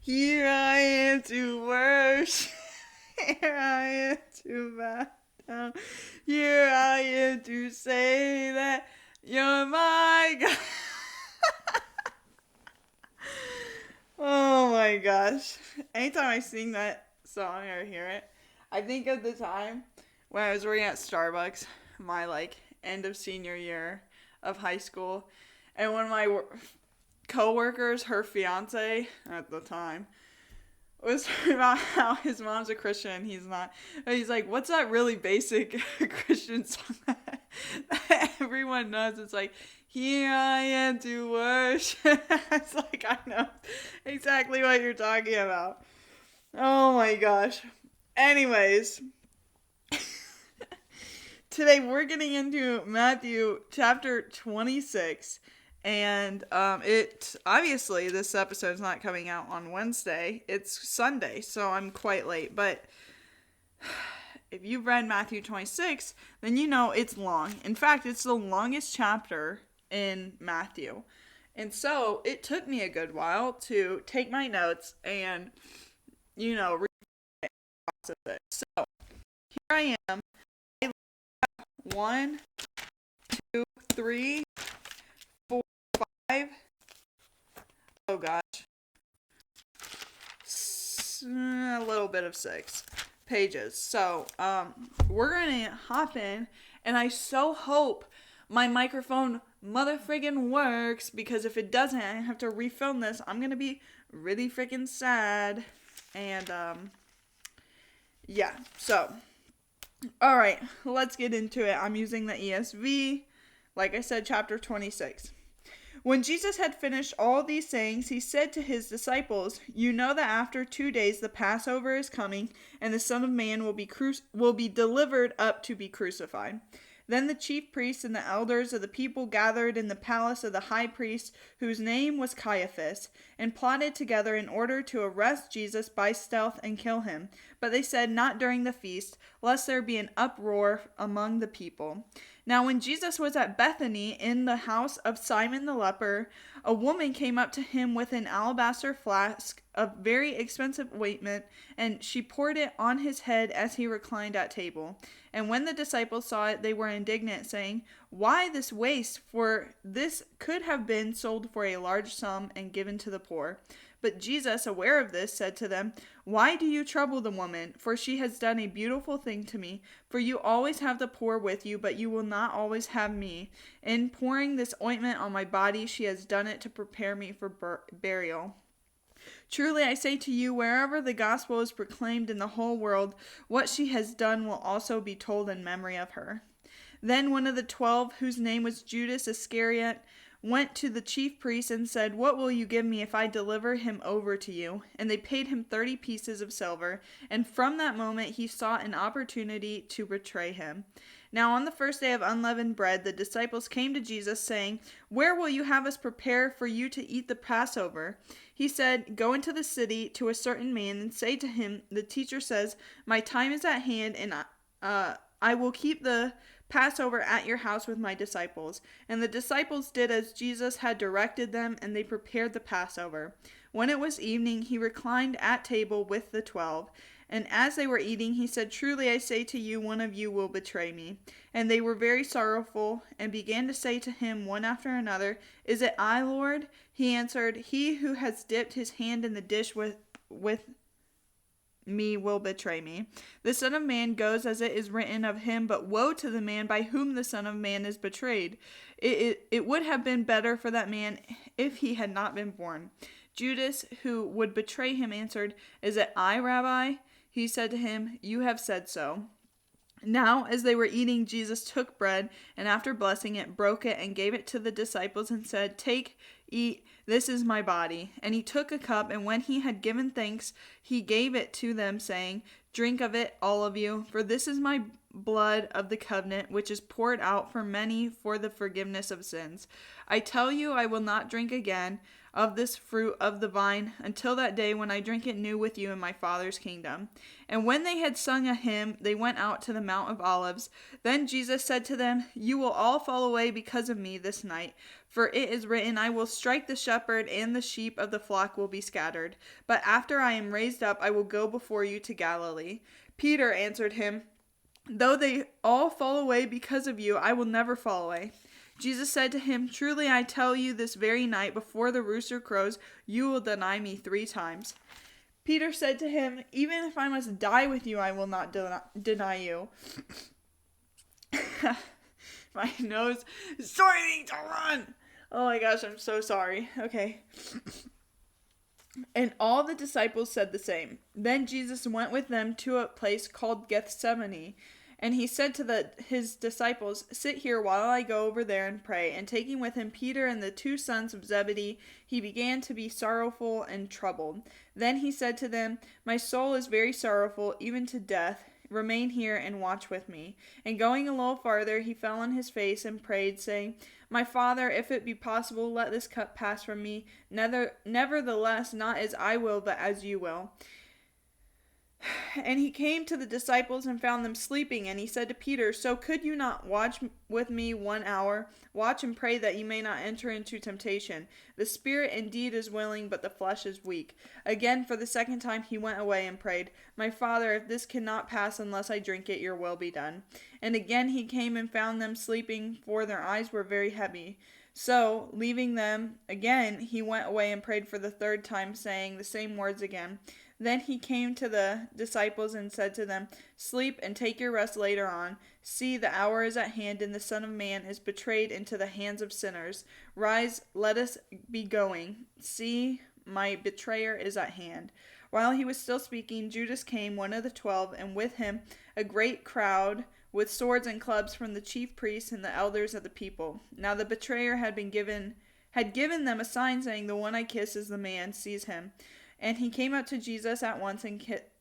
Here I am to worship. Here I am to bow down. Here I am to say that you're my God. Oh my gosh. Anytime I sing that song or hear it, I think of the time when I was working at Starbucks, my end of senior year of high school, and one of my coworkers, her fiance at the time, was talking about how his mom's a Christian, he's not. And he's like, "What's that really basic Christian song that everyone knows?" It's like, "Here I am to worship." It's like, I know exactly what you're talking about. Oh my gosh. Anyways, today we're getting into Matthew chapter 26. And it obviously this episode's not coming out on Wednesday. It's Sunday, so I'm quite late. But if you've read Matthew 26, then you know it's long. In fact, it's the longest chapter in Matthew. And so it took me a good while to take my notes and, read it. So here I am. I have 1, 2, 3, 4, 5. Oh gosh. A little bit of 6 pages. So, we're gonna hop in, and I so hope my microphone mother friggin' works, because if it doesn't, I have to refilm this. I'm gonna be really freaking sad. And, yeah. So, alright, let's get into it. I'm using the ESV. Like I said, chapter 26. When Jesus had finished all these sayings, he said to his disciples, "You know that after 2 days the Passover is coming, and the Son of Man will be delivered up to be crucified." Then the chief priests and the elders of the people gathered in the palace of the high priest, whose name was Caiaphas, and plotted together in order to arrest Jesus by stealth and kill him. But they said, "Not during the feast, lest there be an uproar among the people." Now when Jesus was at Bethany in the house of Simon the leper, a woman came up to him with an alabaster flask of very expensive ointment, and she poured it on his head as he reclined at table. And when the disciples saw it, they were indignant, saying, "Why this waste? For this could have been sold for a large sum and given to the poor." But Jesus, aware of this, said to them, "Why do you trouble the woman? For she has done a beautiful thing to me. For you always have the poor with you, but you will not always have me. In pouring this ointment on my body, she has done it to prepare me for burial. Truly I say to you, wherever the gospel is proclaimed in the whole world, what she has done will also be told in memory of her." Then one of the 12, whose name was Judas Iscariot, went to the chief priests and said, "What will you give me if I deliver him over to you?" And they paid him 30 pieces of silver, and from that moment he sought an opportunity to betray him. Now on the first day of unleavened bread, the disciples came to Jesus, saying, "Where will you have us prepare for you to eat the Passover?" He said, "Go into the city to a certain man and say to him, 'The teacher says, my time is at hand, and I will keep the Passover at your house with my disciples." And the disciples did as Jesus had directed them, and they prepared the Passover. When it was evening, he reclined at table with the 12. And as they were eating, he said, "Truly I say to you, one of you will betray me." And they were very sorrowful, and began to say to him one after another, "Is it I, Lord?" He answered, "He who has dipped his hand in the dish with me will betray me. The Son of Man goes as it is written of him, but woe to the man by whom the Son of Man is betrayed. It would have been better for that man if he had not been born." Judas, who would betray him, answered, "Is it I, Rabbi?" He said to him, "You have said so." Now, as they were eating, Jesus took bread, and after blessing it, broke it and gave it to the disciples and said, "Take, eat, this is my body." And he took a cup, and when he had given thanks, he gave it to them, saying, "Drink of it, all of you, for this is my blood of the covenant, which is poured out for many for the forgiveness of sins. I tell you, I will not drink again of this fruit of the vine until that day when I drink it new with you in my Father's kingdom." And when they had sung a hymn, they went out to the Mount of Olives. Then Jesus said to them, "You will all fall away because of me this night, For it is written, I will strike the shepherd, and the sheep of the flock will be scattered. But after I am raised up, I will go before you to Galilee. Peter answered him, Though they all fall away because of you, I will never fall away. Jesus said to him, Truly I tell you, this very night before the rooster crows, you will deny me 3 times. Peter said to him, Even if I must die with you, I will not deny you. My nose is starting to run. Oh my gosh, I'm so sorry. Okay. And all the disciples said the same. Then Jesus went with them to a place called Gethsemane. And he said to his disciples, Sit here while I go over there and pray. And taking with him Peter and the 2 sons of Zebedee, he began to be sorrowful and troubled. Then he said to them, My soul is very sorrowful, even to death. Remain here and watch with me. And going a little farther, he fell on his face and prayed, saying, My Father, if it be possible, let this cup pass from me. Nevertheless, not as I will, but as you will. And he came to the disciples and found them sleeping, and he said to Peter, So could you not watch with me 1 hour? Watch and pray that you may not enter into temptation. The spirit indeed is willing, but the flesh is weak. Again, for the 2nd time, he went away and prayed, My Father, if this cannot pass unless I drink it, your will be done. And again he came and found them sleeping, for their eyes were very heavy. So, leaving them again, he went away and prayed for the 3rd time, saying the same words again. Then he came to the disciples and said to them, Sleep and take your rest later on. See, the hour is at hand, and the Son of Man is betrayed into the hands of sinners. Rise, let us be going. See, my betrayer is at hand. While he was still speaking, Judas came, one of the 12, and with him a great crowd with swords and clubs from the chief priests and the elders of the people. Now the betrayer had given them a sign, saying, The one I kiss is the man, seize him. And he came up to Jesus at once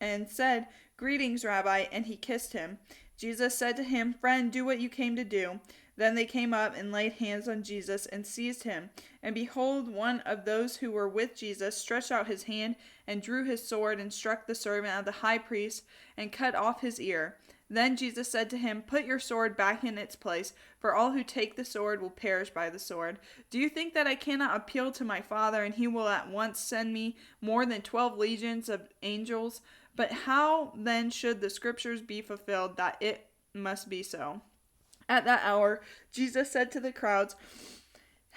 and said, Greetings, Rabbi, and he kissed him. Jesus said to him, Friend, do what you came to do. Then they came up and laid hands on Jesus and seized him. And behold, one of those who were with Jesus stretched out his hand and drew his sword and struck the servant of the high priest and cut off his ear. Then Jesus said to him, Put your sword back in its place, for all who take the sword will perish by the sword. Do you think that I cannot appeal to my Father, and he will at once send me more than 12 legions of angels? But how then should the scriptures be fulfilled that it must be so? At that hour, Jesus said to the crowds,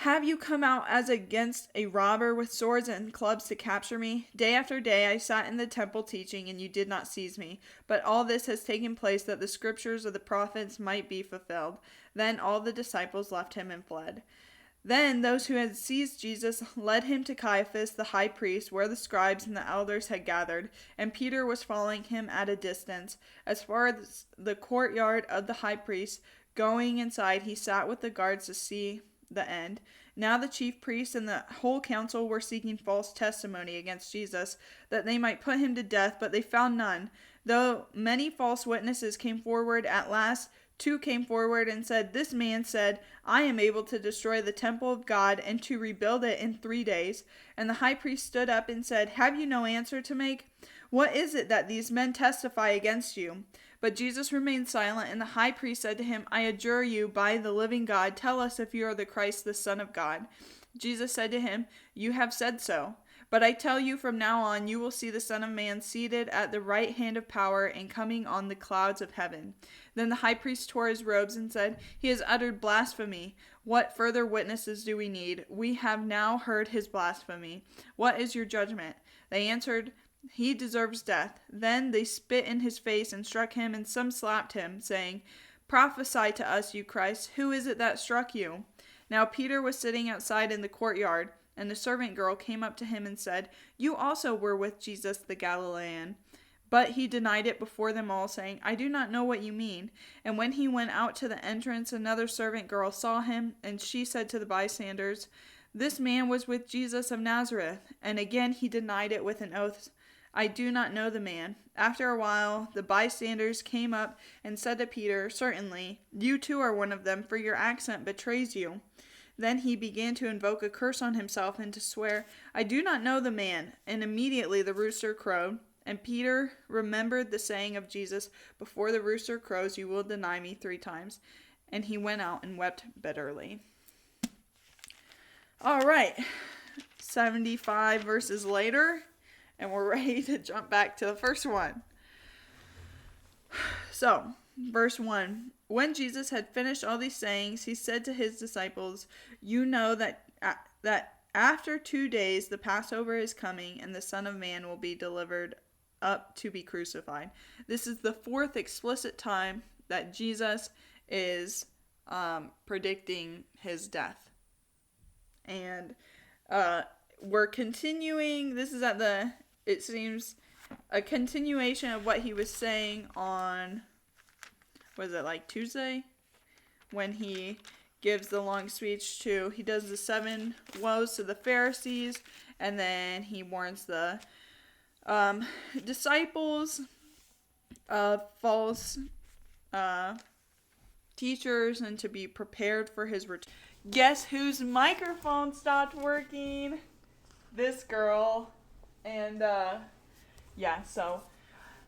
Have you come out as against a robber with swords and clubs to capture me? Day after day I sat in the temple teaching, and you did not seize me. But all this has taken place that the scriptures of the prophets might be fulfilled. Then all the disciples left him and fled. Then those who had seized Jesus led him to Caiaphas the high priest, where the scribes and the elders had gathered, and Peter was following him at a distance, as far as the courtyard of the high priest. Going inside, he sat with the guards to see the end. Now the chief priests and the whole council were seeking false testimony against Jesus, that they might put him to death, but they found none. Though many false witnesses came forward, at last 2 came forward and said, This man said, I am able to destroy the temple of God and to rebuild it in 3 days. And the high priest stood up and said, Have you no answer to make? What is it that these men testify against you? But Jesus remained silent, and the high priest said to him, I adjure you by the living God, tell us if you are the Christ, the Son of God. Jesus said to him, You have said so. But I tell you, from now on you will see the Son of Man seated at the right hand of power and coming on the clouds of heaven. Then the high priest tore his robes and said, He has uttered blasphemy. What further witnesses do we need? We have now heard his blasphemy. What is your judgment? They answered, He deserves death. Then they spit in his face and struck him, and some slapped him, saying, Prophesy to us, you Christ. Who is it that struck you? Now Peter was sitting outside in the courtyard, and the servant girl came up to him and said, You also were with Jesus the Galilean. But he denied it before them all, saying, I do not know what you mean. And when he went out to the entrance, another servant girl saw him, and she said to the bystanders, This man was with Jesus of Nazareth. And again he denied it with an oath, I do not know the man. After a while, the bystanders came up and said to Peter, Certainly, you too are one of them, for your accent betrays you. Then he began to invoke a curse on himself and to swear, I do not know the man. And immediately the rooster crowed. And Peter remembered the saying of Jesus, Before the rooster crows, you will deny me 3 times. And he went out and wept bitterly. All right, 75 verses later, and we're ready to jump back to the first one. So, verse 1. When Jesus had finished all these sayings, he said to his disciples, "You know that after 2 days the Passover is coming, and the Son of Man will be delivered up to be crucified." This is the fourth explicit time that Jesus is predicting his death. And we're continuing. This is it seems, a continuation of what he was saying on, was it like Tuesday? When he gives the long speech he does the 7 woes to the Pharisees, and then he warns the disciples of false teachers and to be prepared for his return. Guess whose microphone stopped working? This girl. And so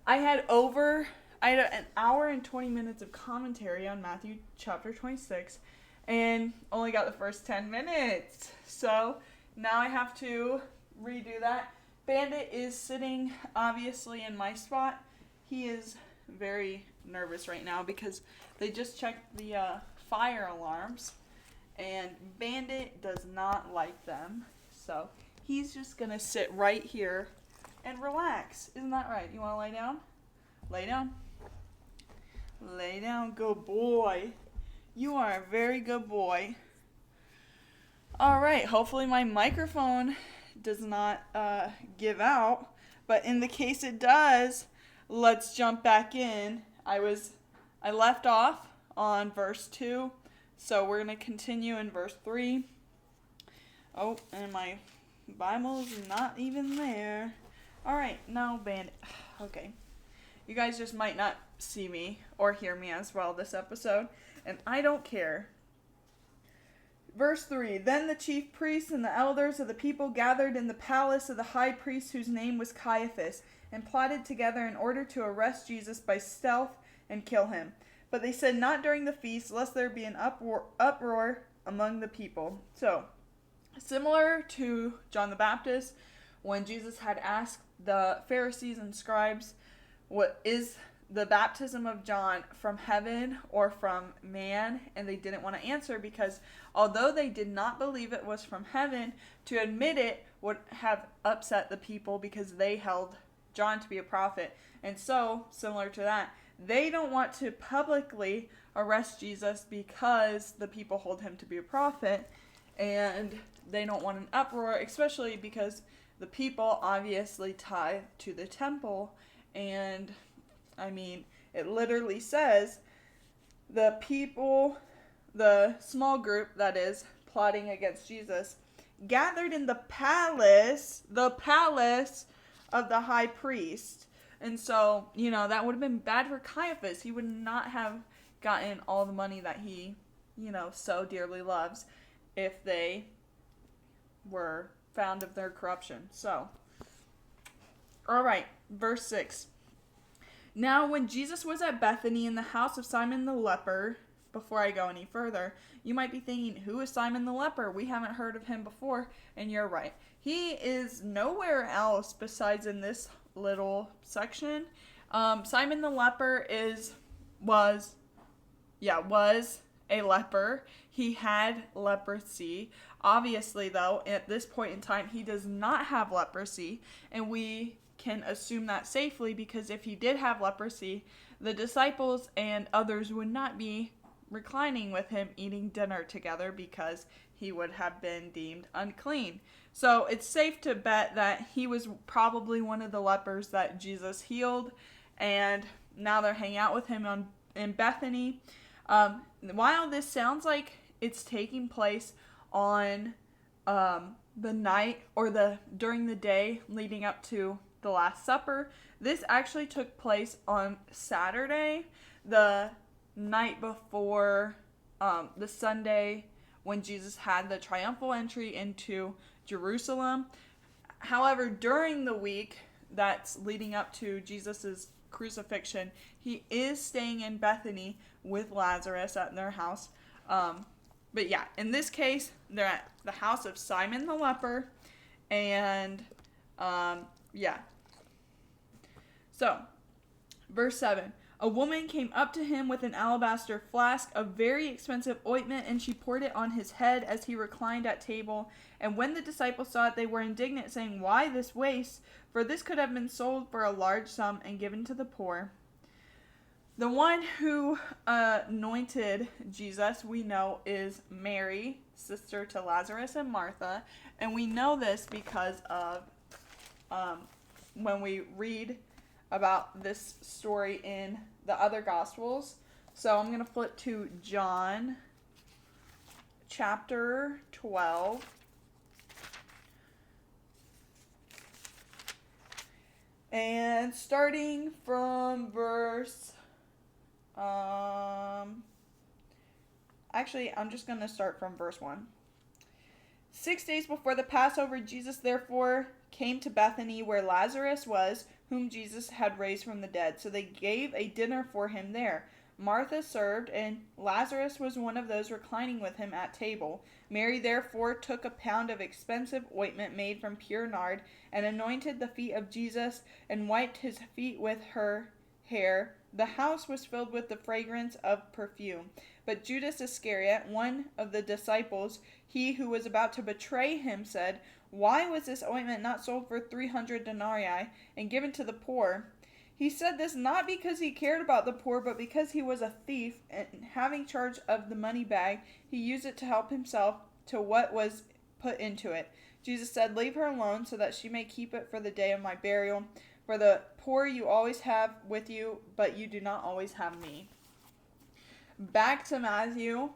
I had an hour and 20 minutes of commentary on Matthew chapter 26 and only got the first 10 minutes. So now I have to redo that. Bandit is sitting obviously in my spot. He is very nervous right now because they just checked the fire alarms, and Bandit does not like them. So he's just going to sit right here and relax. Isn't that right? You want to lay down? Lay down. Lay down. Good boy. You are a very good boy. All right. Hopefully my microphone does not give out. But in the case it does, let's jump back in. I left off on verse 2. So we're going to continue in verse 3. Oh, and my Bible's not even there. Alright, now Bandit. Okay. You guys just might not see me or hear me as well this episode, and I don't care. Verse 3. Then the chief priests and the elders of the people gathered in the palace of the high priest, whose name was Caiaphas, and plotted together in order to arrest Jesus by stealth and kill him. But they said, "Not during the feast, lest there be an uproar among the people." So, similar to John the Baptist, when Jesus had asked the Pharisees and scribes, "What is the baptism of John from heaven or from man?" And they didn't want to answer because although they did not believe it was from heaven, to admit it would have upset the people because they held John to be a prophet. And so, similar to that, they don't want to publicly arrest Jesus because the people hold him to be a prophet, and they don't want an uproar, especially because the people obviously tie to the temple. And I mean, it literally says the people, the small group that is plotting against Jesus, gathered in the palace of the high priest. And so, that would have been bad for Caiaphas. He would not have gotten all the money that he, so dearly loves if they were found of their corruption. So, all right, verse 6. Now, when Jesus was at Bethany in the house of Simon the leper, before I go any further, you might be thinking, who is Simon the leper? We haven't heard of him before, and you're right. He is nowhere else besides in this little section. Simon the leper was a leper. He had leprosy. Obviously, though, at this point in time, he does not have leprosy, and we can assume that safely because if he did have leprosy, the disciples and others would not be reclining with him eating dinner together because he would have been deemed unclean. So it's safe to bet that he was probably one of the lepers that Jesus healed, and now they're hanging out with him in Bethany. While this sounds like it's taking place on the night or during the day leading up to the Last Supper, this actually took place on Saturday, the night before the Sunday when Jesus had the triumphal entry into Jerusalem. However, during the week that's leading up to Jesus's crucifixion, he is staying in Bethany with Lazarus at their house. But yeah, in this case, they're at the house of Simon the leper. And, yeah. So, verse 7. A woman came up to him with an alabaster flask of very expensive ointment, and she poured it on his head as he reclined at table. And when the disciples saw it, they were indignant, saying, "Why this waste? For this could have been sold for a large sum and given to the poor." The one who anointed Jesus, we know, is Mary, sister to Lazarus and Martha. And we know this because of when we read about this story in the other Gospels. So I'm going to flip to John chapter 12. And starting from verse... Actually, I'm just going to start from verse 1. 6 days before the Passover, Jesus therefore came to Bethany, where Lazarus was, whom Jesus had raised from the dead. So they gave a dinner for him there. Martha served, and Lazarus was one of those reclining with him at table. Mary therefore took a pound of expensive ointment made from pure nard, and anointed the feet of Jesus, and wiped his feet with her hair. The house was filled with the fragrance of perfume. But Judas Iscariot, one of the disciples, he who was about to betray him, said, "Why was this ointment not sold for 300 denarii and given to the poor?" He said this not because he cared about the poor, but because he was a thief, and having charge of the money bag, he used it to help himself to what was put into it. Jesus said, "Leave her alone, so that she may keep it for the day of my burial. For the poor you always have with you, but you do not always have me." Back to Matthew,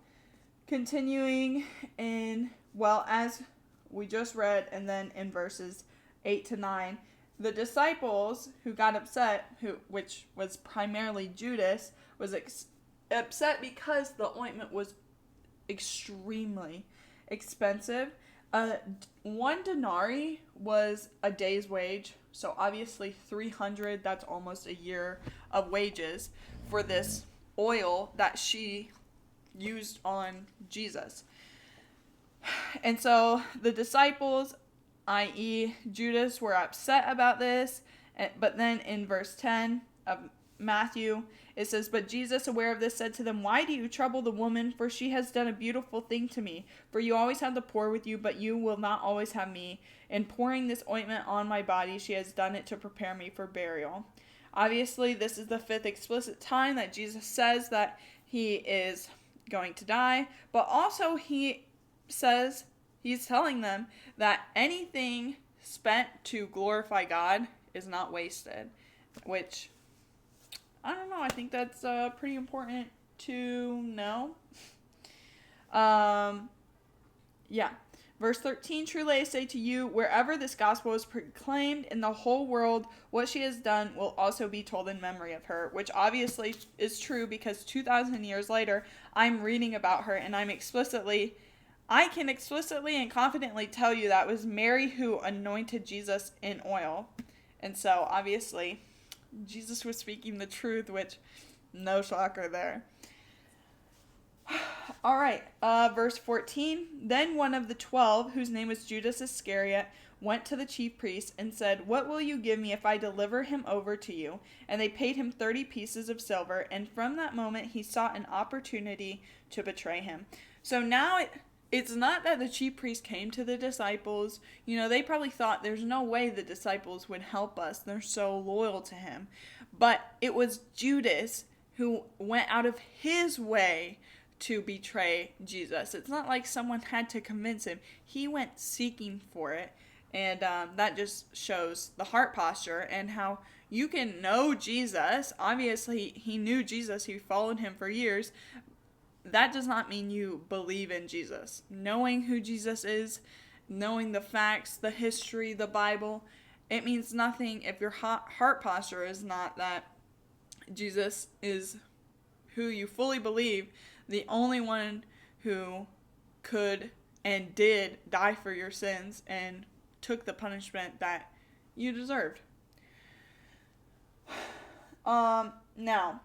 continuing in, well, as we just read, and then in verses 8 to 9, the disciples who got upset, which was primarily Judas, was upset because the ointment was extremely expensive. 1 denarii was a day's wage, so obviously 300, that's almost a year of wages for this oil that she used on Jesus. And so the disciples, i.e. Judas, were upset about this. But then in verse 10 of Matthew, it says, "But Jesus, aware of this, said to them, 'Why do you trouble the woman? For she has done a beautiful thing to me. For you always have the poor with you, but you will not always have me. In pouring this ointment on my body, she has done it to prepare me for burial.'" Obviously, this is the 5th explicit time that Jesus says that he is going to die. But also he says, he's telling them that anything spent to glorify God is not wasted. Which, I don't know, I think that's pretty important to know. Yeah. Verse 13, "Truly I say to you, wherever this gospel is proclaimed in the whole world, what she has done will also be told in memory of her," which obviously is true because 2,000 years later, I'm reading about her and I can explicitly and confidently tell you that was Mary who anointed Jesus in oil. And so, obviously, Jesus was speaking the truth, which, no shocker there. All right, verse 14. "Then one of the 12, whose name was Judas Iscariot, went to the chief priests and said, 'What will you give me if I deliver him over to you?' And they paid him 30 pieces of silver, and from that moment he sought an opportunity to betray him." So now it's not that the chief priest came to the disciples. You know, they probably thought there's no way the disciples would help us. They're so loyal to him. But it was Judas who went out of his way to betray Jesus. It's not like someone had to convince him. He went seeking for it. And that just shows the heart posture and how you can know Jesus. Obviously, he knew Jesus. He followed him for years. That does not mean you believe in Jesus. Knowing who Jesus is, knowing the facts, the history, the Bible, it means nothing if your heart posture is not that Jesus is who you fully believe, the only one who could and did die for your sins and took the punishment that you deserved. Now,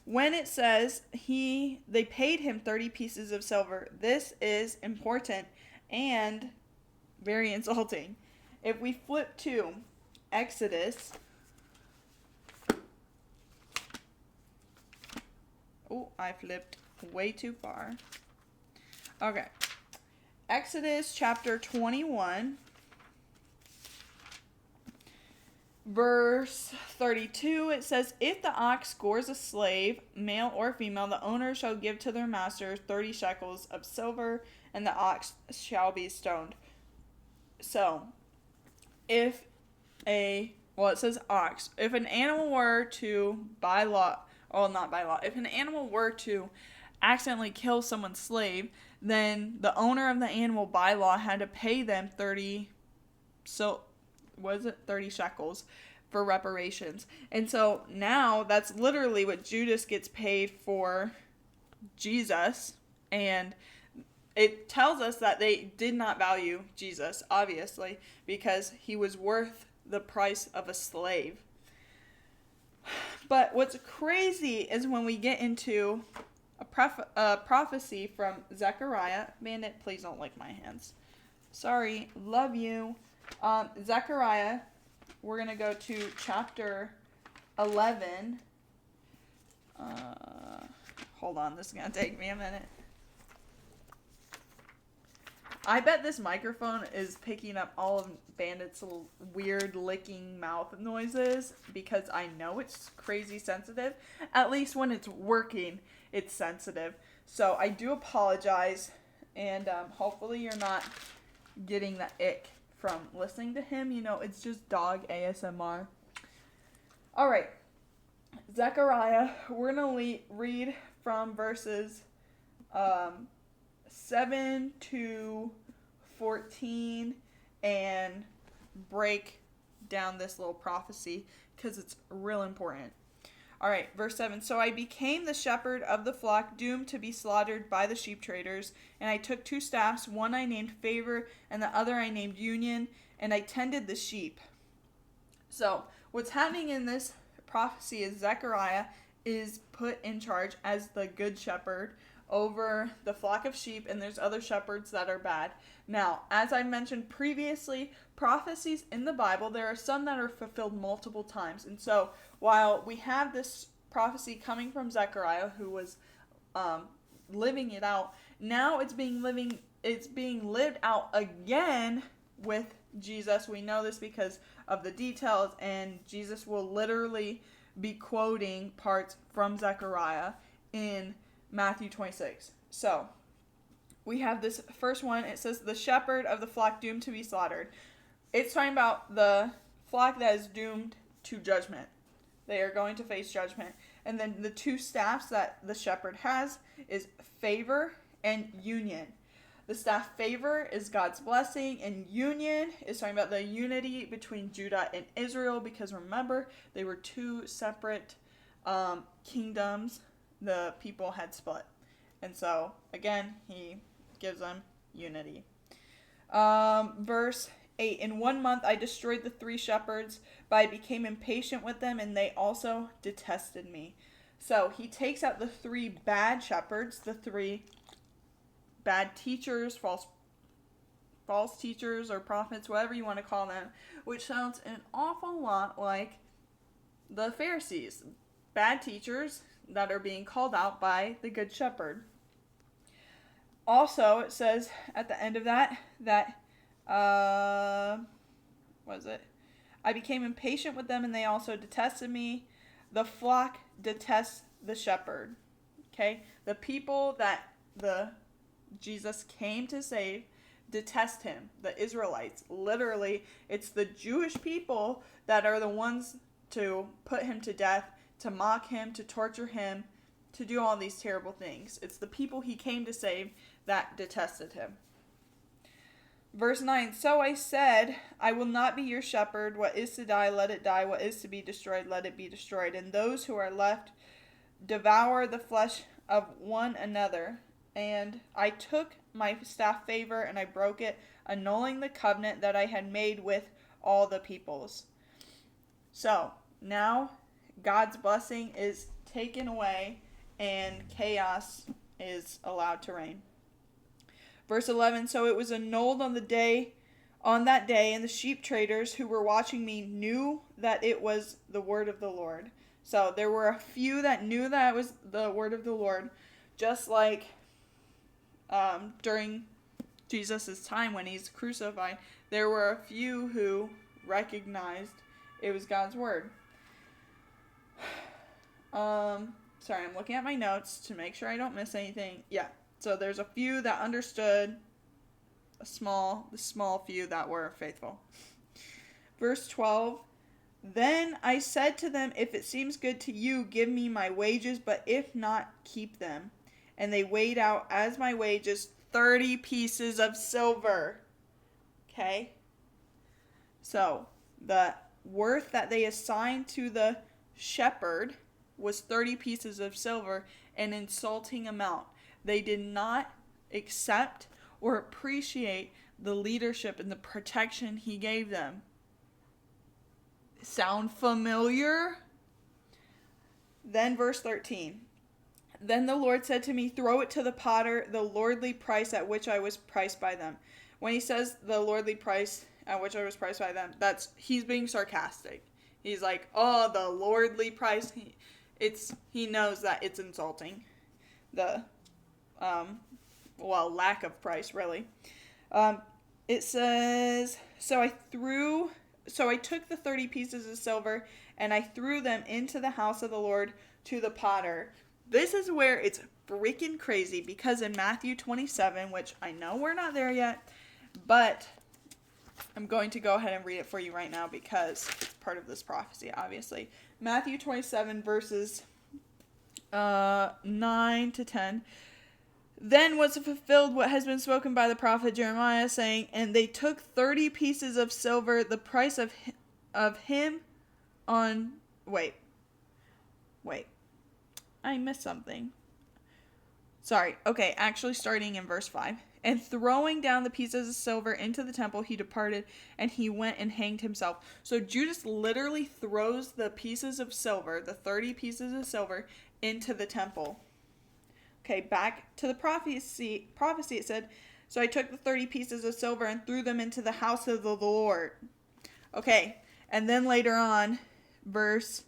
when it says they paid him 30 pieces of silver, this is important and very insulting. If we flip to Exodus, I flipped way too far. Okay. Exodus chapter 21, verse 32, it says, if the ox gores a slave, male or female, the owner shall give to their master 30 shekels of silver, and the ox shall be stoned. So, it says ox. If an animal were to, if an animal were to accidentally kill someone's slave, then the owner of the animal by law had to pay them 30 shekels for reparations. And so now that's literally what Judas gets paid for Jesus. And it tells us that they did not value Jesus, obviously, because he was worth the price of a slave. But what's crazy is when we get into a prophecy from Zechariah. Bandit, please don't lick my hands. Sorry, love you. Zechariah, we're going to go to chapter 11. Hold on, this is going to take me a minute. I bet this microphone is picking up all of Bandit's little weird licking mouth noises because I know it's crazy sensitive. At least when it's working, it's sensitive. So I do apologize, and hopefully you're not getting the ick from listening to him. You know, it's just dog ASMR. Alright, Zechariah, we're going to read from verses 7 to 14 and break down this little prophecy because it's real important. Alright, verse 7. So I became the shepherd of the flock, doomed to be slaughtered by the sheep traders. And I took 2 staffs, one I named Favor, and the other I named Union, and I tended the sheep. So, what's happening in this prophecy is Zechariah is put in charge as the good shepherd over the flock of sheep, and there's other shepherds that are bad. Now, as I mentioned previously, prophecies in the Bible, there are some that are fulfilled multiple times. And so, while we have this prophecy coming from Zechariah, who was living it out, now it's being lived out again with Jesus. We know this because of the details, and Jesus will literally be quoting parts from Zechariah in Matthew 26. So, we have this first one. It says, the shepherd of the flock doomed to be slaughtered. It's talking about the flock that is doomed to judgment. They are going to face judgment. And then the 2 staffs that the shepherd has is Favor and Union. The staff Favor is God's blessing, and Union is talking about the unity between Judah and Israel, because remember, they were 2 separate kingdoms. The people had split. And so, again, he gives them unity. Verse 8, in 1 month I destroyed the 3 shepherds, but I became impatient with them, and they also detested me. So, he takes out the 3 bad shepherds, the 3 bad teachers, false teachers or prophets, whatever you want to call them, which sounds an awful lot like the Pharisees. Bad teachers that are being called out by the good shepherd. Also, it says at the end of that I became impatient with them, and they also detested me. The flock detests the shepherd. Okay? The people that Jesus came to save detest him. The Israelites. Literally, it's the Jewish people that are the ones to put him to death, to mock him, to torture him, to do all these terrible things. It's the people he came to save that detested him. Verse 9, so I said, I will not be your shepherd. What is to die, let it die. What is to be destroyed, let it be destroyed. And those who are left devour the flesh of one another. And I took my staff Favor, and I broke it, annulling the covenant that I had made with all the peoples. So, now God's blessing is taken away and chaos is allowed to reign. Verse 11, so it was annulled on that day, and the sheep traders who were watching me knew that it was the word of the Lord. So there were a few that knew that it was the word of the Lord, just like during Jesus' time when he's crucified, there were a few who recognized it was God's word. Sorry, I'm looking at my notes to make sure I don't miss anything. Yeah, so there's a few that understood, the small few that were faithful. Verse 12, then I said to them, if it seems good to you, give me my wages, but if not, keep them. And they weighed out as my wages 30 pieces of silver. Okay? So, the worth that they assigned to the shepherd was 30 pieces of silver, an insulting amount. They did not accept or appreciate the leadership and the protection he gave them. Sound familiar? Then verse 13. Then the Lord said to me, throw it to the potter, the lordly price at which I was priced by them. When he says the lordly price at which I was priced by them, he's being sarcastic. He's like, oh, the lordly price. He knows that it's insulting. The lack of price, really. It says, so I took the 30 pieces of silver and I threw them into the house of the Lord to the potter. This is where it's freaking crazy, because in Matthew 27, which I know we're not there yet, but I'm going to go ahead and read it for you right now because it's part of this prophecy, obviously. Matthew 27 verses 9 to 10. Then was fulfilled what has been spoken by the prophet Jeremiah, saying, and they took 30 pieces of silver, the price of him on... Wait. I missed something. Sorry. Okay, actually starting in verse 5. And throwing down the pieces of silver into the temple, he departed, and he went and hanged himself. So Judas literally throws the pieces of silver, the 30 pieces of silver, into the temple. Okay, back to the prophecy it said, so I took the 30 pieces of silver and threw them into the house of the Lord. Okay, and then later on, verse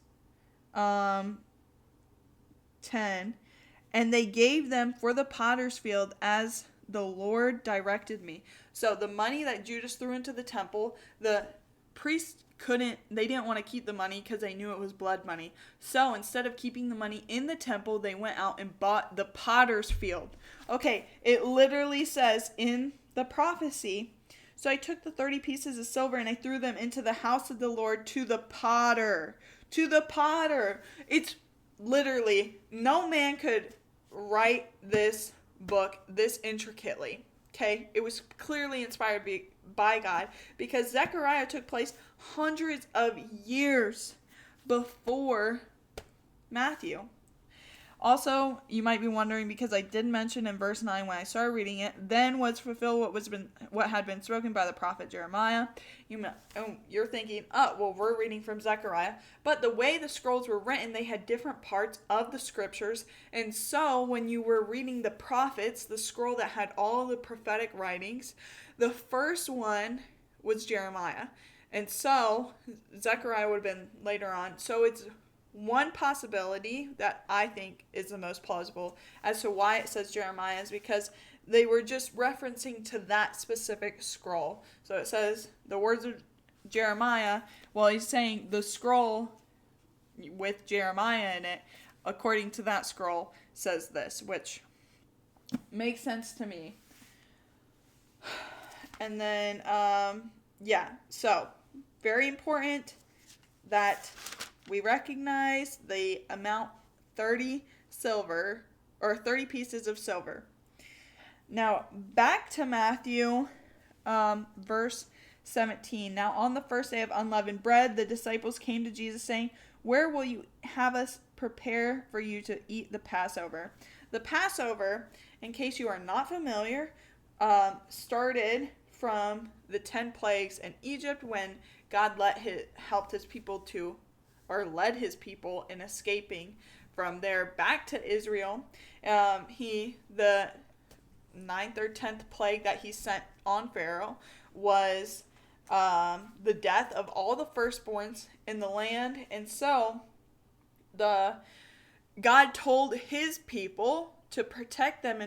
10, and they gave them for the potter's field as the Lord directed me. So the money that Judas threw into the temple, the priests they didn't want to keep the money because they knew it was blood money. So instead of keeping the money in the temple, they went out and bought the potter's field. Okay, it literally says in the prophecy, so I took the 30 pieces of silver and I threw them into the house of the Lord to the potter. To the potter. It's literally, no man could write this book this intricately. Okay, it was clearly inspired by God, because Zechariah took place hundreds of years before Matthew. Also, you might be wondering, because I did mention in verse 9 when I started reading it, then was fulfilled what had been spoken by the prophet Jeremiah. You're thinking, oh, well, we're reading from Zechariah. But the way the scrolls were written, they had different parts of the scriptures. And so when you were reading the prophets, the scroll that had all the prophetic writings, the first one was Jeremiah. And so Zechariah would have been later on. So it's one possibility that I think is the most plausible as to why it says Jeremiah is because they were just referencing to that specific scroll. So it says the words of Jeremiah. Well, he's saying the scroll with Jeremiah in it, according to that scroll, says this, which makes sense to me. And then, so very important that we recognize the amount 30 pieces of silver. Now, back to Matthew, verse 17. Now, on the first day of unleavened bread, the disciples came to Jesus saying, where will you have us prepare for you to eat the Passover? The Passover, in case you are not familiar, started from the 10 plagues in Egypt when God led his people in escaping from there back to Israel. The 9th or 10th plague that he sent on Pharaoh was the death of all the firstborns in the land. And so God told his people to protect them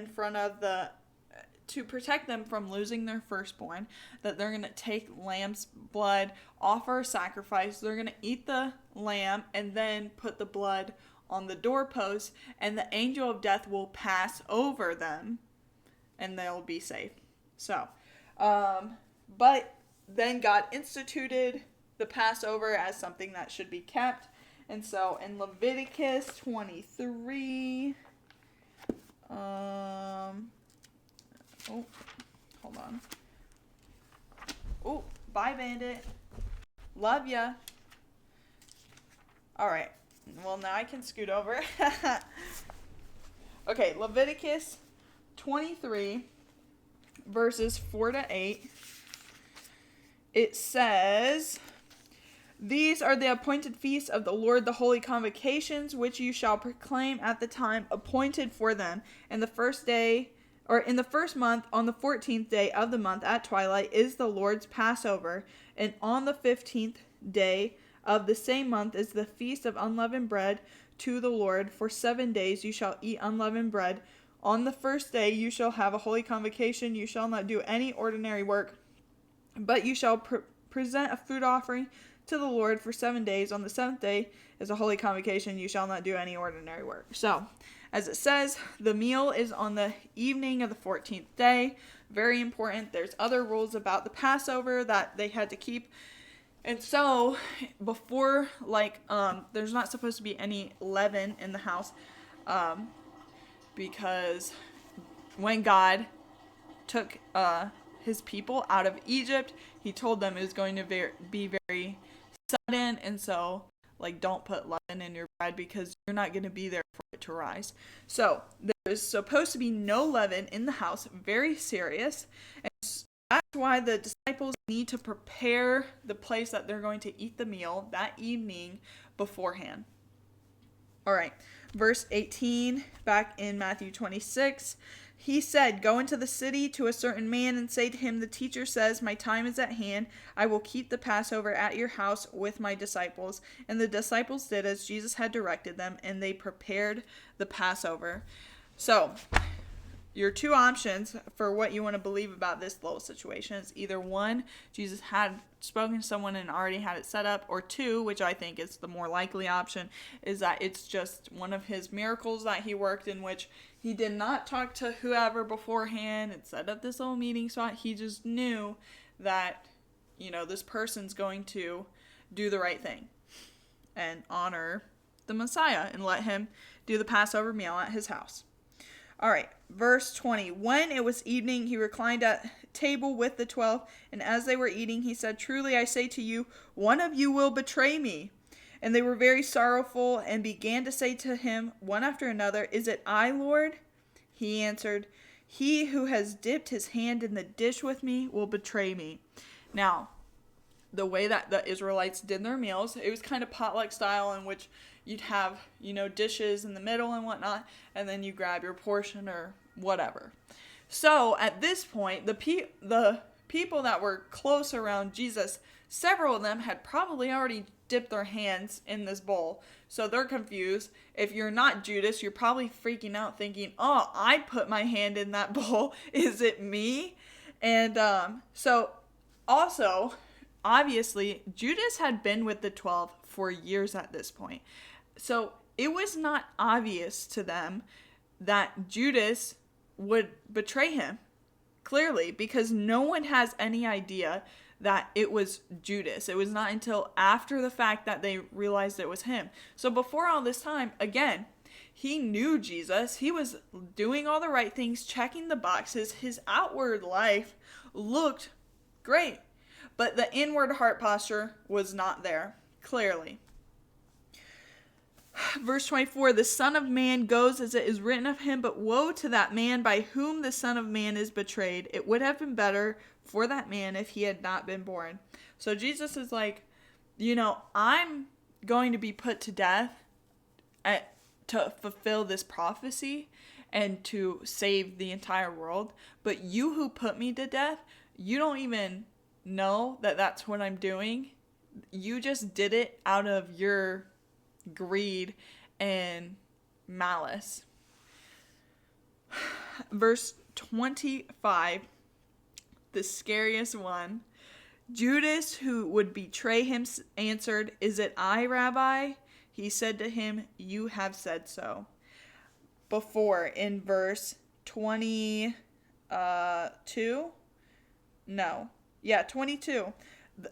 to protect them from losing their firstborn, that they're going to take lamb's blood, offer a sacrifice, they're going to eat the lamb, and then put the blood on the doorpost, and the angel of death will pass over them, and they'll be safe. So, but then God instituted the Passover as something that should be kept. And so in Leviticus 23, hold on. Oh, bye, Bandit. Love ya. All right. Well, now I can scoot over. Okay, Leviticus 23, verses 4 to 8. It says, "These are the appointed feasts of the Lord, the holy convocations, which you shall proclaim at the time appointed for them. In the first month, on the 14th day of the month at twilight, is the Lord's Passover. And on the 15th day of the same month is the feast of unleavened bread to the Lord. For 7 days you shall eat unleavened bread. On the first day you shall have a holy convocation. You shall not do any ordinary work, but you shall present a food offering to the Lord for 7 days. On the 7th day is a holy convocation. You shall not do any ordinary work." So, as it says, the meal is on the evening of the 14th day. Very important. There's other rules about the Passover that they had to keep. And so, before, there's not supposed to be any leaven in the house, because when God took his people out of Egypt, he told them it was going to be very sudden, and so don't put leaven in your bread because you're not going to be there for it to rise. So there is supposed to be no leaven in the house. Very serious. And that's why the disciples need to prepare the place that they're going to eat the meal that evening beforehand. All right, verse 18, back in Matthew 26. He said, "Go into the city to a certain man and say to him, the teacher says, my time is at hand. I will keep the Passover at your house with my disciples." And the disciples did as Jesus had directed them, and they prepared the Passover. So, your two options for what you want to believe about this little situation is either one, Jesus had spoken to someone and already had it set up, or two, which I think is the more likely option, is that it's just one of his miracles that he worked in which he did not talk to whoever beforehand and set up this little meeting spot. He just knew that, this person's going to do the right thing and honor the Messiah and let him do the Passover meal at his house. All right, verse 20. "When it was evening, he reclined at table with the 12, and as they were eating, he said, 'Truly I say to you, one of you will betray me.' And they were very sorrowful and began to say to him one after another, 'Is it I, Lord?' He answered, 'He who has dipped his hand in the dish with me will betray me.'" Now, the way that the Israelites did their meals, it was kind of potluck style in which you'd have, dishes in the middle and whatnot, and then you grab your portion or whatever. So at this point, the people that were close around Jesus, several of them had probably already dipped their hands in this bowl. So they're confused. If you're not Judas, you're probably freaking out thinking, "Oh, I put my hand in that bowl. Is it me?" And so also, obviously, Judas had been with the 12 for years at this point. So it was not obvious to them that Judas would betray him, clearly, because no one has any idea that it was Judas. It was not until after the fact that they realized it was him. So before all this time, again, he knew Jesus. He was doing all the right things, checking the boxes. His outward life looked great, but the inward heart posture was not there, clearly. Verse 24, "The Son of Man goes as it is written of him, but woe to that man by whom the Son of Man is betrayed. It would have been better for that man if he had not been born." So Jesus is like, I'm going to be put to death. to fulfill this prophecy and to save the entire world. But you who put me to death, you don't even know that that's what I'm doing. You just did it out of your greed and malice. Verse 25, the scariest one. Judas, who would betray him, answered, "Is it I, Rabbi?" He said to him, "You have said so." Before, in verse 22, 22.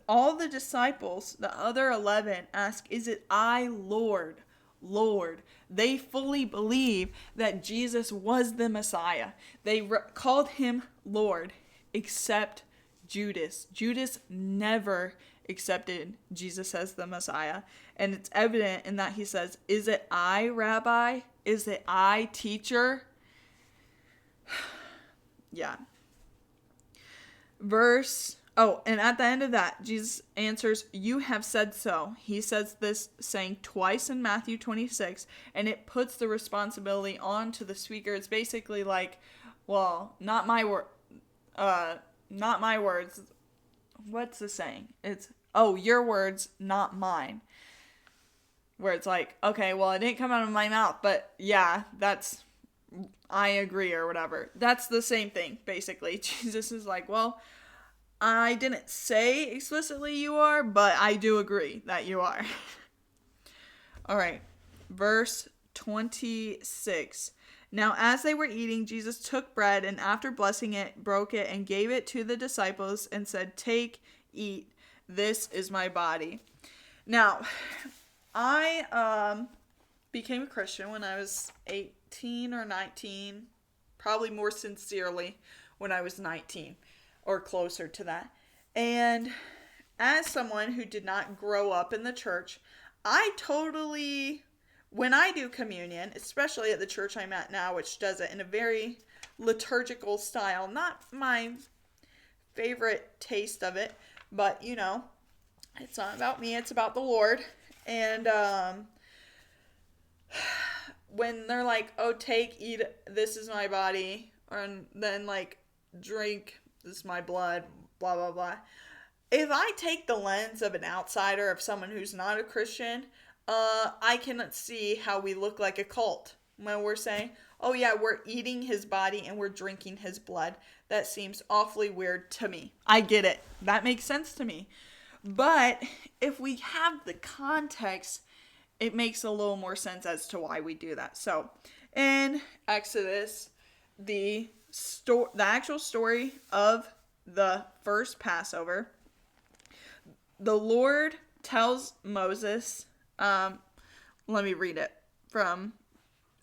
All the disciples, the other 11, ask, "Is it I, Lord? Lord?" They fully believe that Jesus was the Messiah. They called him Lord, except Judas. Judas never accepted Jesus as the Messiah. And it's evident in that he says, "Is it I, Rabbi? Is it I, teacher?" Yeah. And at the end of that, Jesus answers, "You have said so." He says this saying twice in Matthew 26, and it puts the responsibility on to the speaker. It's basically like, well, not my words. What's the saying? It's, "Oh, your words, not mine." Where it's like, okay, well, it didn't come out of my mouth, but yeah, I agree or whatever. That's the same thing, basically. Jesus is like, well, I didn't say explicitly you are, but I do agree that you are. All right, verse 26. Now, as they were eating, Jesus took bread and after blessing it, broke it and gave it to the disciples and said, "Take, eat. This is my body." Now, I became a Christian when I was 18 or 19, probably more sincerely when I was 19 or closer to that. And as someone who did not grow up in the church, when I do communion, especially at the church I'm at now, which does it in a very liturgical style, not my favorite taste of it, but it's not about me, it's about the Lord. And when they're like, "Oh, take, eat, this is my body," and then like, "Drink, this is my blood," blah, blah, blah. If I take the lens of an outsider, of someone who's not a Christian, I cannot see how we look like a cult when we're saying, "Oh yeah, we're eating his body and we're drinking his blood." That seems awfully weird to me. I get it. That makes sense to me. But if we have the context, it makes a little more sense as to why we do that. So in Exodus, the actual story of the first Passover, the Lord tells Moses, let me read it from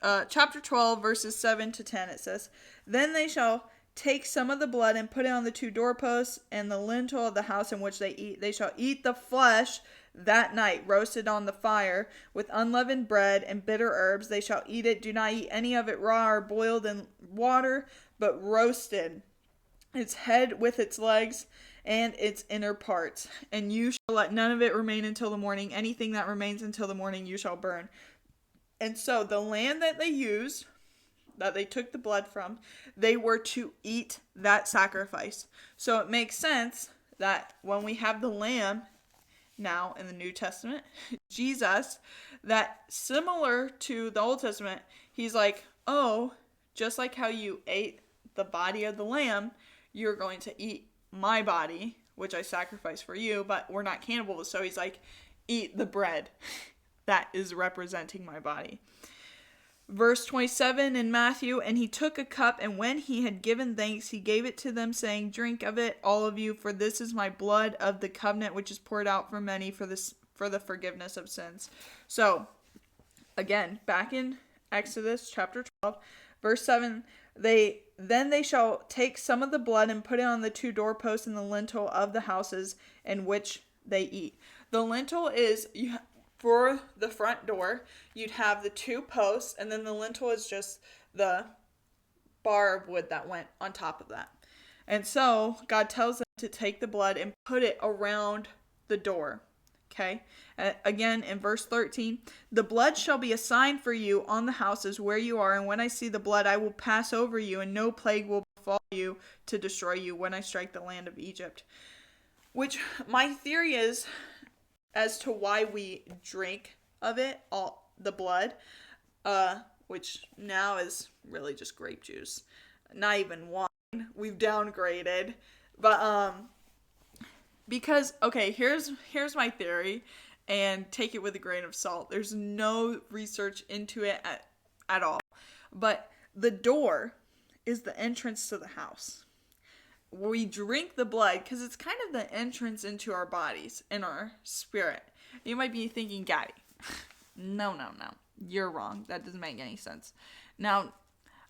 chapter 12, verses 7 to 10. It says, "Then they shall take some of the blood and put it on the 2 doorposts and the lintel of the house in which they eat. They shall eat the flesh that night, roasted on the fire, with unleavened bread and bitter herbs. They shall eat it. Do not eat any of it raw or boiled in water, but roasted, its head with its legs and its inner parts. And you shall let none of it remain until the morning. Anything that remains until the morning you shall burn." And so the land that they used, that they took the blood from, they were to eat that sacrifice. So it makes sense that when we have the lamb now in the New Testament, Jesus, that similar to the Old Testament, he's like, "Oh, just like how you ate the body of the lamb, you're going to eat my body, which I sacrificed for you," but we're not cannibals. So he's like, "Eat the bread that is representing my body." Verse 27 in Matthew, "And he took a cup, and when he had given thanks, he gave it to them, saying, 'Drink of it, all of you, for this is my blood of the covenant, which is poured out for many for the forgiveness of sins.'" So, again, back in Exodus chapter 12, verse 7, then they shall take some of the blood and put it on the 2 doorposts and the lintel of the houses in which they eat. The lintel is, for the front door, you'd have the 2 posts, and then the lintel is just the bar of wood that went on top of that. And so God tells them to take the blood and put it around the door. Okay. Again, in verse 13, the blood shall be a sign for you on the houses where you are. And when I see the blood, I will pass over you, and no plague will befall you to destroy you when I strike the land of Egypt. Which my theory is as to why we drink of it, all the blood, which now is really just grape juice, not even wine. We've downgraded, but because okay, here's my theory, and take it with a grain of salt. There's no research into it at all, but the door is the entrance to the house. We drink the blood because it's kind of the entrance into our bodies and our spirit. You might be thinking, Gabby, no, you're wrong. That doesn't make any sense. Now,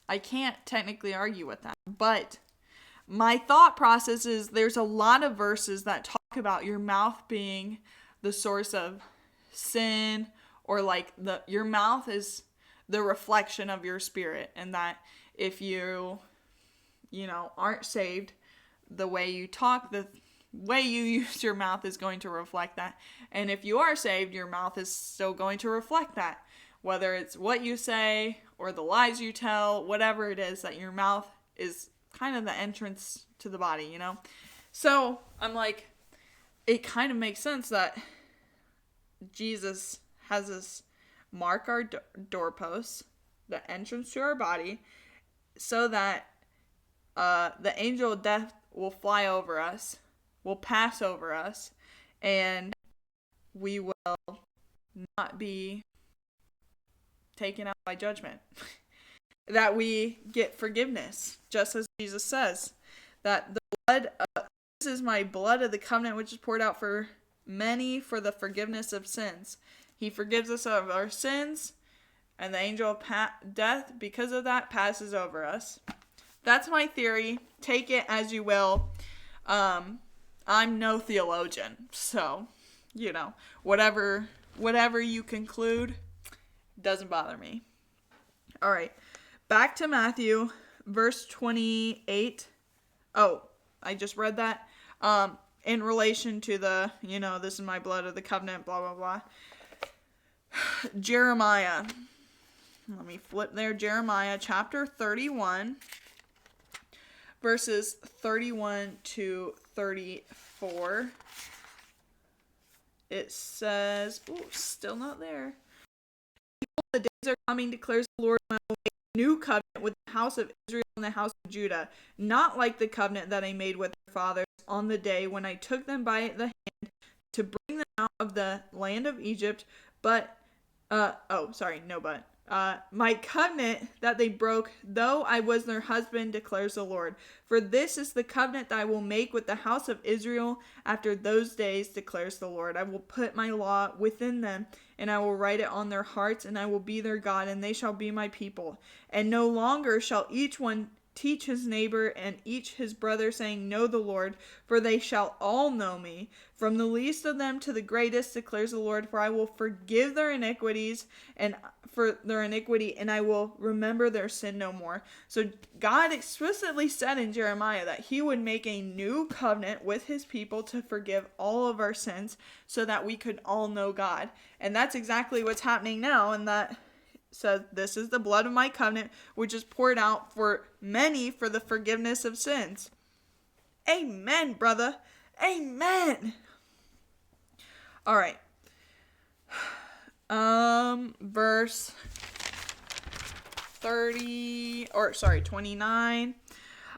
I can't technically argue with that, but my thought process is there's a lot of verses that talk about your mouth being the source of sin, or like your mouth is the reflection of your spirit, and that if you aren't saved, the way you talk, the way you use your mouth is going to reflect that. And if you are saved, your mouth is still going to reflect that. Whether it's what you say or the lies you tell, whatever it is, that your mouth is kind of the entrance to the body, So I'm like, it kind of makes sense that Jesus has us mark our doorposts, the entrance to our body, so that the angel of death will fly over us, will pass over us, and we will not be taken out by judgment. That we get forgiveness, just as Jesus says, that the blood, this is my blood of the covenant, which is poured out for many for the forgiveness of sins. He forgives us of our sins, and the angel of death, because of that, passes over us. That's my theory. Take it as you will. I'm no theologian, so, whatever you conclude doesn't bother me. All right, back to Matthew, verse 28. Oh, I just read that. In relation to the, this is my blood of the covenant, blah, blah, blah. Jeremiah. Let me flip there. Jeremiah chapter 31. Verses 31 to 34. It says, still not there. The days are coming, declares the Lord, when I will make a new covenant with the house of Israel and the house of Judah, not like the covenant that I made with their fathers on the day when I took them by the hand to bring them out of the land of Egypt, my covenant that they broke, though I was their husband, declares the Lord. For this is the covenant that I will make with the house of Israel after those days, declares the Lord. I will put my law within them, and I will write it on their hearts, and I will be their God, and they shall be my people. And no longer shall each one teach his neighbor and each his brother, saying, Know the Lord, for they shall all know me, from the least of them to the greatest, declares the Lord. For I will forgive their iniquities and I will remember their sin no more. So God explicitly said in Jeremiah that he would make a new covenant with his people to forgive all of our sins so that we could all know God. And that's exactly what's happening now, and that says, this is the blood of my covenant, which is poured out for many for the forgiveness of sins. Amen, brother. Amen. All right. Verse 29.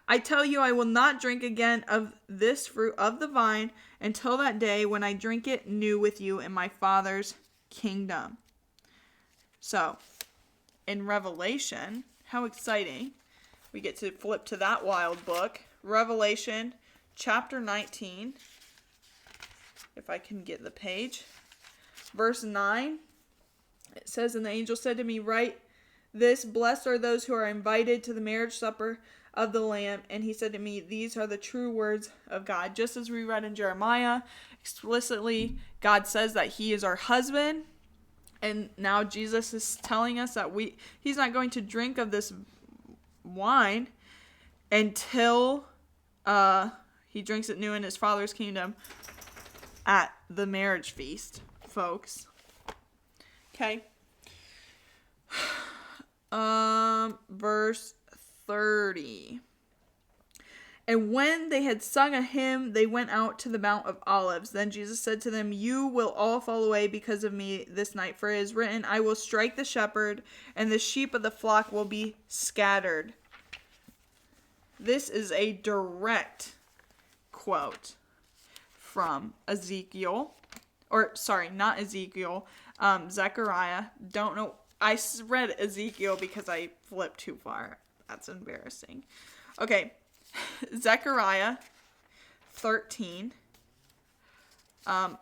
I tell you, I will not drink again of this fruit of the vine until that day when I drink it new with you in my Father's kingdom. So, in Revelation, how exciting. We get to flip to that wild book. Revelation chapter 19. If I can get the page. Verse 9. It says, And the angel said to me, Write this, blessed are those who are invited to the marriage supper of the Lamb. And he said to me, These are the true words of God. Just as we read in Jeremiah, explicitly, God says that he is our husband. And now Jesus is telling us that he's not going to drink of this wine until he drinks it new in his Father's kingdom. at the marriage feast, folks. Okay. Verse 30. And when they had sung a hymn, they went out to the Mount of Olives. Then Jesus said to them, "You will all fall away because of me this night, for it is written, I will strike the shepherd, and the sheep of the flock will be scattered." This is a direct quote from Ezekiel. Or, sorry, not Ezekiel. Zechariah. Don't know. I read Ezekiel because I flipped too far. That's embarrassing. Okay. Zechariah 13,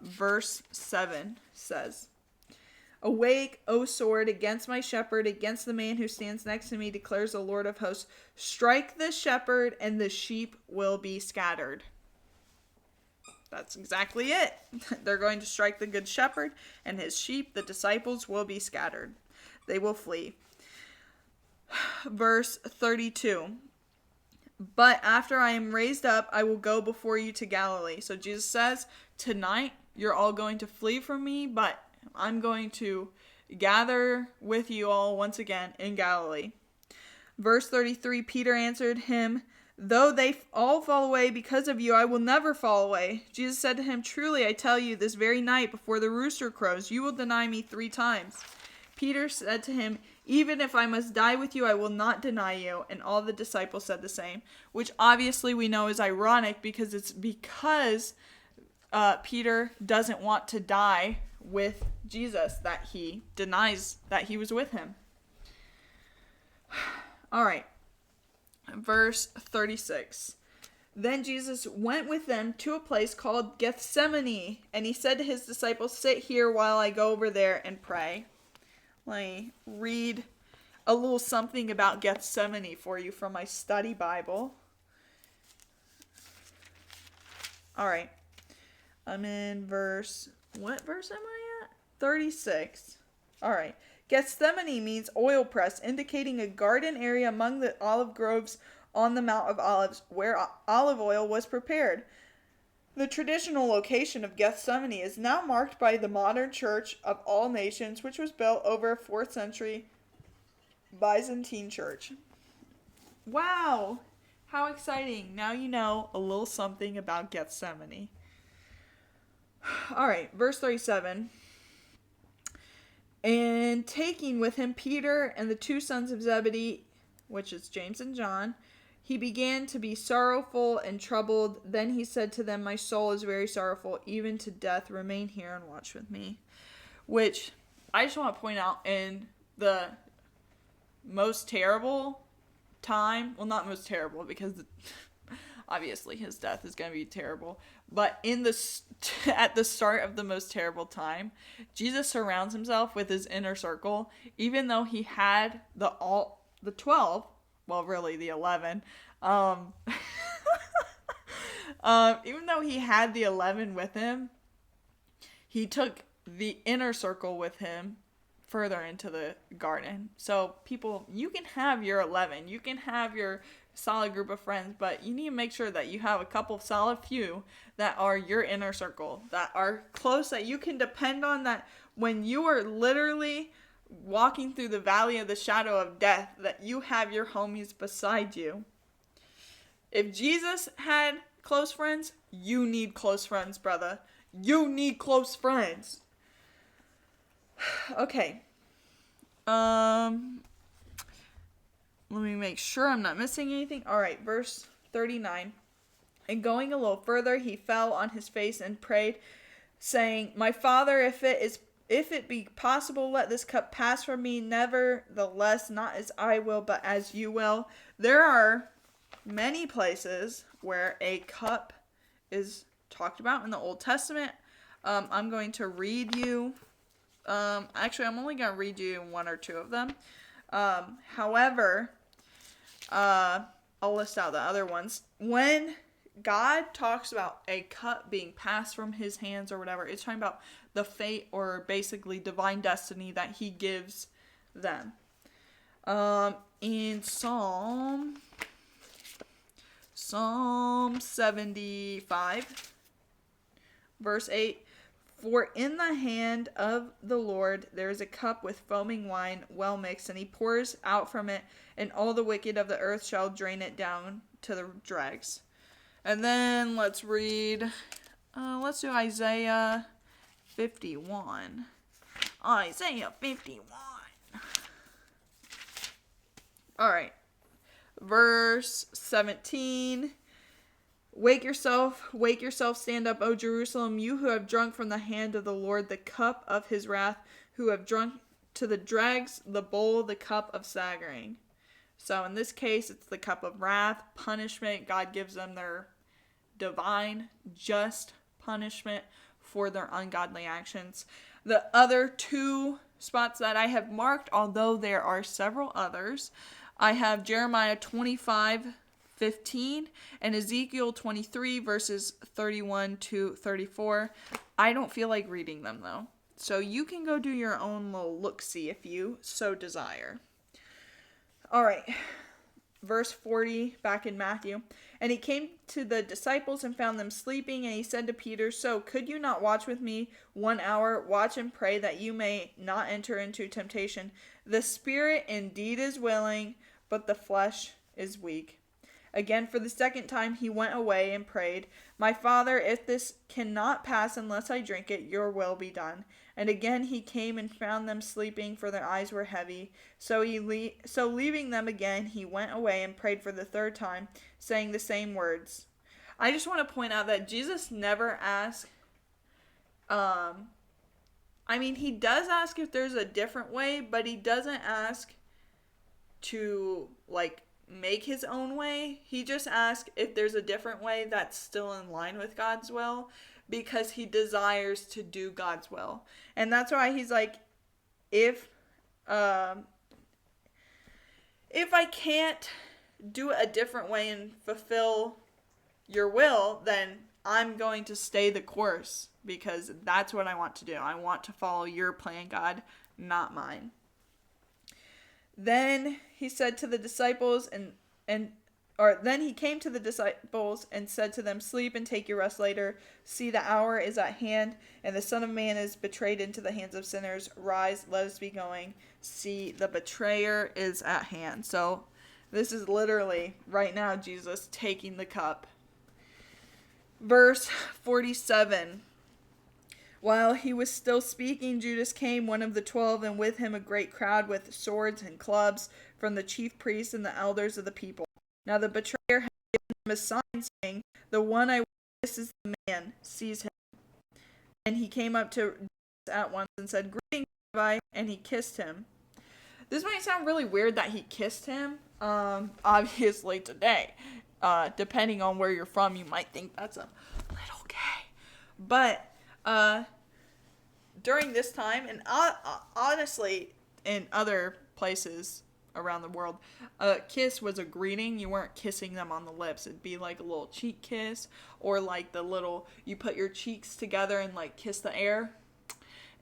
verse 7 says, "Awake, O sword, against my shepherd, against the man who stands next to me, declares the Lord of hosts. Strike the shepherd, and the sheep will be scattered." That's exactly it. They're going to strike the good shepherd, and his sheep, the disciples, will be scattered. They will flee. Verse 32. "But after I am raised up, I will go before you to Galilee." So Jesus says, tonight you're all going to flee from me, but I'm going to gather with you all once again in Galilee. Verse 33, Peter answered him, "Though they all fall away because of you, I will never fall away." Jesus said to him, "Truly I tell you, this very night before the rooster crows, you will deny me 3 times. Peter said to him, "Even if I must die with you, I will not deny you." And all the disciples said the same, which obviously we know is ironic because it's because Peter doesn't want to die with Jesus that he denies that he was with him. All right. Verse 36. Then Jesus went with them to a place called Gethsemane, and he said to his disciples, "Sit here while I go over there and pray." Let me read a little something about Gethsemane for you from my study Bible. All right. I'm in what verse am I at? 36. All right. Gethsemane means oil press, indicating a garden area among the olive groves on the Mount of Olives where olive oil was prepared. The traditional location of Gethsemane is now marked by the modern Church of All Nations, which was built over a 4th century Byzantine church. Wow! How exciting! Now you know a little something about Gethsemane. Alright, verse 37. "And taking with him Peter and the 2 sons of Zebedee," which is James and John, "he began to be sorrowful and troubled. Then he said to them, 'My soul is very sorrowful, even to death. Remain here and watch with me.'" Which I just want to point out, in the most terrible time, well, not most terrible because obviously his death is going to be terrible, but at the start of the most terrible time, Jesus surrounds himself with his inner circle, even though he had the 12, well, really the 11, even though he had the 11 with him, he took the inner circle with him further into the garden. So people, you can have your 11, you can have your solid group of friends, but you need to make sure that you have a couple solid few that are your inner circle, that are close, that you can depend on, that when you are literally walking through the valley of the shadow of death, that you have your homies beside you. If Jesus had close friends, you need close friends, brother. You need close friends. Okay. Let me make sure I'm not missing anything. All right, verse 39. "And going a little further, he fell on his face and prayed, saying, 'My Father, if it be possible, let this cup pass from me. Nevertheless, not as I will, but as you will.'" There are many places where a cup is talked about in the Old Testament. I'm going to read you. Actually, I'm only going to read you 1 or 2 of them. However, I'll list out the other ones. When God talks about a cup being passed from his hands or whatever, it's talking about the fate or basically divine destiny that he gives them. In Psalm 75, Verse 8, for in the hand of the Lord there is a cup with foaming wine well mixed, and he pours out from it, and all the wicked of the earth shall drain it down to the dregs. And then let's read, let's do Isaiah 51. Isaiah 51. Alright. Verse 17. Wake yourself, stand up, O Jerusalem, you who have drunk from the hand of the Lord the cup of his wrath, who have drunk to the dregs the bowl, the cup of staggering. So in this case, it's the cup of wrath, punishment. God gives them their divine, just punishment for their ungodly actions. The other two spots that I have marked, although there are several others, I have Jeremiah 25:15 and Ezekiel 23 verses 31 to 34. I don't feel like reading them though. So you can go do your own little look-see if you so desire. All right. Verse 40 back in Matthew. And he came to the disciples and found them sleeping, and he said to Peter, so could you not watch with me 1 hour? Watch and pray that you may not enter into temptation. The spirit indeed is willing, but the flesh is weak. Again, for the second time, he went away and prayed, my Father, if this cannot pass unless I drink it, your will be done. And again he came and found them sleeping, for their eyes were heavy. So leaving them again, he went away and prayed for the third time, saying the same words. I just want to point out that Jesus never asked, he does ask if there's a different way, but he doesn't ask to, make his own way. He just asks if there's a different way that's still in line with God's will, because he desires to do God's will. And that's why he's like, if I can't do it a different way and fulfill your will, then I'm going to stay the course, because that's what I want to do. I want to follow your plan, God, not mine. Then he said to the disciples then he came to the disciples and said to them, sleep and take your rest later. See, the hour is at hand, and the Son of Man is betrayed into the hands of sinners. Rise, let us be going. See, the betrayer is at hand. So this is literally right now Jesus taking the cup. Verse 47. While he was still speaking, Judas came, one of the 12, and with him a great crowd with swords and clubs from the chief priests and the elders of the people. Now the betrayer had given him a sign, saying, the one I want, this is the man, seize him. And he came up to Judas at once and said, greetings, Rabbi, and he kissed him. This might sound really weird that he kissed him. Obviously today, depending on where you're from, you might think that's a little gay. But during this time, and honestly, in other places around the world, a kiss was a greeting. You weren't kissing them on the lips. It'd be like a little cheek kiss, or like you put your cheeks together and kiss the air.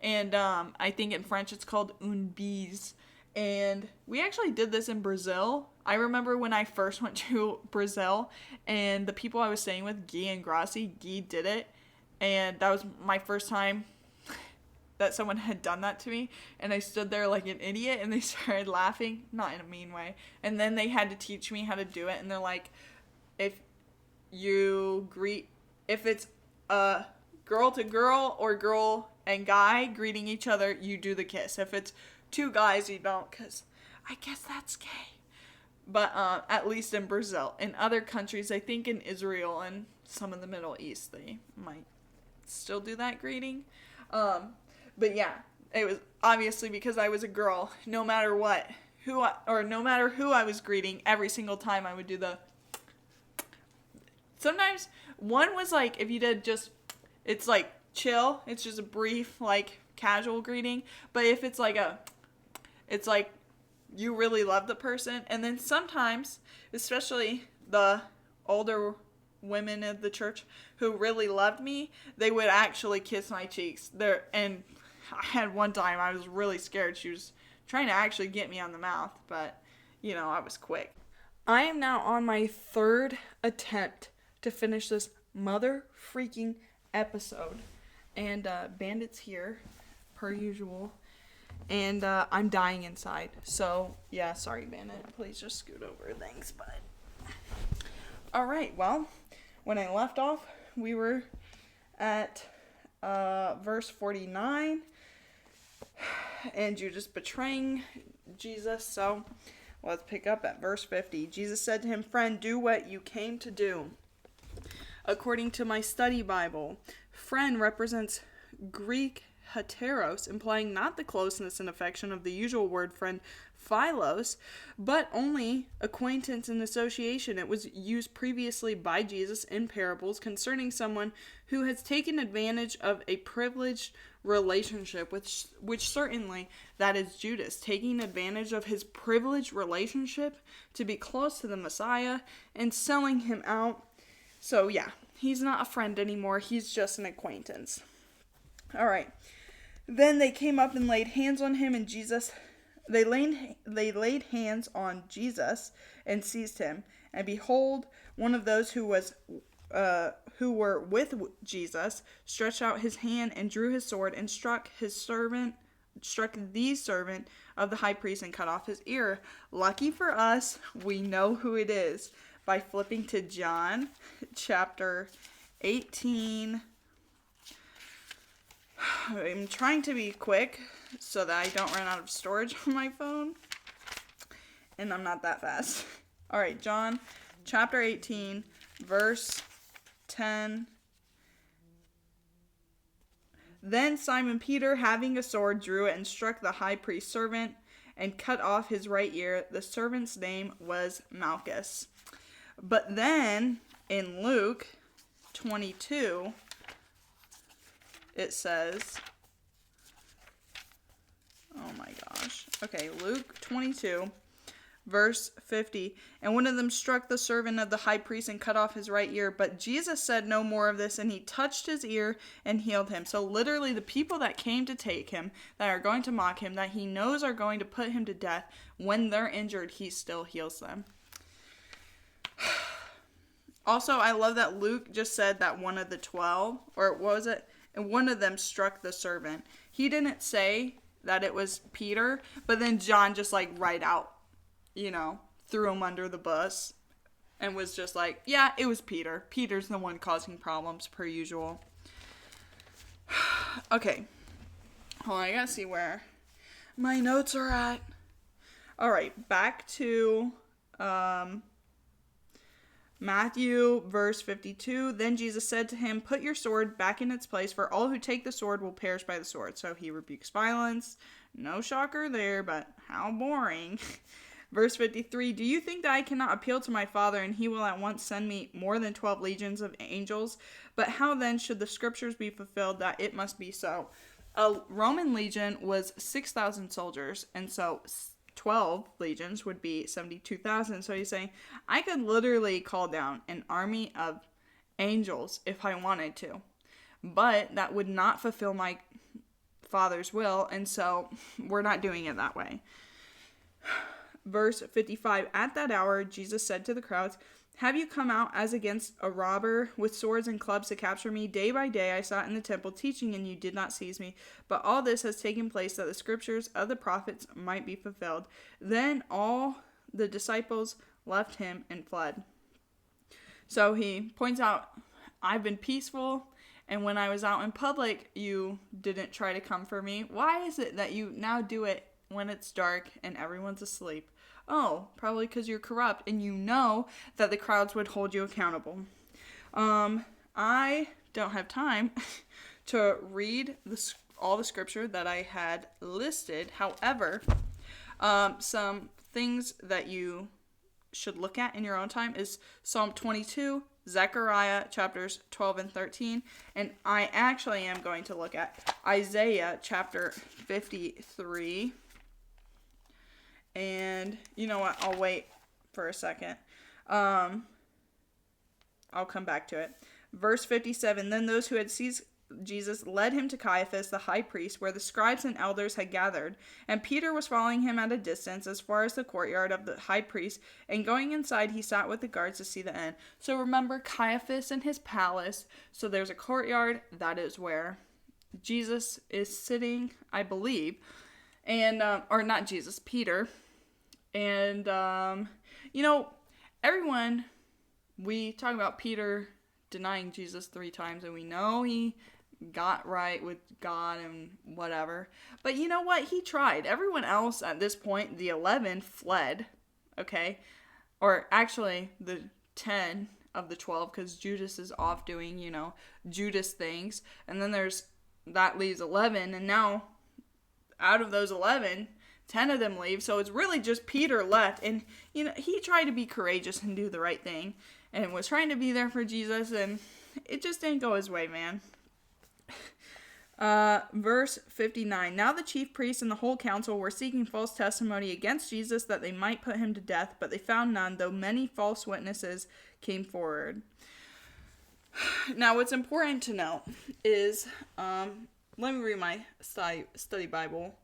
And I think in French it's called un bise. And we actually did this in Brazil. I remember when I first went to Brazil, and the people I was staying with, Guy and Gracie, Guy did it. And that was my first time that someone had done that to me. And I stood there like an idiot, and they started laughing. Not in a mean way. And then they had to teach me how to do it. And they're like, if it's a girl to girl or girl and guy greeting each other, you do the kiss. If it's two guys, you don't, because I guess that's gay. But at least in Brazil. In other countries, I think in Israel and some of the Middle East, they might still do that greeting. But yeah, it was obviously because I was a girl. No matter who I was greeting, every single time I would do the. Sometimes one was like, if you did just, it's like chill. It's just a brief, casual greeting. But if it's it's like you really love the person. And then sometimes, especially the older women of the church who really loved me, they would actually kiss my cheeks. And I had one time I was really scared. She was trying to actually get me on the mouth, but I was quick. I am now on my third attempt to finish this mother freaking episode. And Bandit's here, per usual. And I'm dying inside. So, yeah, sorry, Bandit. Please just scoot over. Thanks, bud. Alright, well, when I left off, we were at verse 49. And Judas betraying Jesus. So, let's pick up at verse 50. Jesus said to him, "Friend, do what you came to do." According to my study Bible, friend represents Greek heteros, implying not the closeness and affection of the usual word friend philos, but only acquaintance and association. It was used previously by Jesus in parables concerning someone who has taken advantage of a privileged relationship, which certainly that is Judas, taking advantage of his privileged relationship to be close to the Messiah and selling him out. So yeah, he's not a friend anymore, he's just an acquaintance. Alright. Then they came up and laid hands on him, and they laid hands on Jesus and seized him. And behold, one of those who were with Jesus stretched out his hand and drew his sword and struck the servant of the high priest and cut off his ear. Lucky for us, we know who it is by flipping to John chapter 18. I'm trying to be quick so that I don't run out of storage on my phone. And I'm not that fast. Alright, John chapter 18, verse 10. Then Simon Peter, having a sword, drew it and struck the high priest's servant and cut off his right ear. The servant's name was Malchus. But then in Luke 22, it says, oh my gosh. Okay, Luke 22, verse 50. And one of them struck the servant of the high priest and cut off his right ear. But Jesus said no more of this, and he touched his ear and healed him. So literally the people that came to take him, that are going to mock him, that he knows are going to put him to death, when they're injured, he still heals them. Also, I love that Luke just said that one of the 12, or what was it? And one of them struck the servant. He didn't say that it was Peter, but then John just like right out, threw him under the bus and was just like, yeah, it was Peter. Peter's the one causing problems per usual. Okay. Hold on, I gotta see where my notes are at. Alright, back to Matthew, verse 52. Then Jesus said to him, "Put your sword back in its place, for all who take the sword will perish by the sword." So he rebukes violence. No shocker there, but how boring. Verse 53. Do you think that I cannot appeal to my Father, and he will at once send me more than 12 legions of angels? But how then should the scriptures be fulfilled that it must be so? A Roman legion was 6,000 soldiers, and so 12 legions would be 72,000. So he's saying, I could literally call down an army of angels if I wanted to. But that would not fulfill my Father's will, and so we're not doing it that way. Verse 55, at that hour, Jesus said to the crowds, "Have you come out as against a robber with swords and clubs to capture me? Day by day I sat in the temple teaching, and you did not seize me. But all this has taken place that the scriptures of the prophets might be fulfilled." Then all the disciples left him and fled. So he points out, I've been peaceful, and when I was out in public, you didn't try to come for me. Why is it that you now do it when it's dark and everyone's asleep? Oh, probably because you're corrupt and you know that the crowds would hold you accountable. I don't have time to read all the scripture that I had listed. However, some things that you should look at in your own time is Psalm 22, Zechariah chapters 12 and 13, and I actually am going to look at Isaiah chapter 53. And you know what? I'll wait for a second. I'll come back to it. Verse 57, then those who had seized Jesus led him to Caiaphas, the high priest, where the scribes and elders had gathered. And Peter was following him at a distance as far as the courtyard of the high priest. And going inside, he sat with the guards to see the end. So remember Caiaphas and his palace. So there's a courtyard. That is where Jesus is sitting, I believe, and or not Jesus, Peter, and everyone, we talk about Peter denying Jesus 3 times, and we know he got right with God and whatever. But you know what? He tried. Everyone else at this point, the 11, fled. Okay? Or actually, the 10 of the 12, because Judas is off doing, Judas things. And then that leaves 11. And now, out of those 11, 10 of them leave. So it's really just Peter left. And, he tried to be courageous and do the right thing. And was trying to be there for Jesus. And it just didn't go his way, man. Verse 59. Now the chief priests and the whole council were seeking false testimony against Jesus that they might put him to death, but they found none, though many false witnesses came forward. Now what's important to note is, let me read my study Bible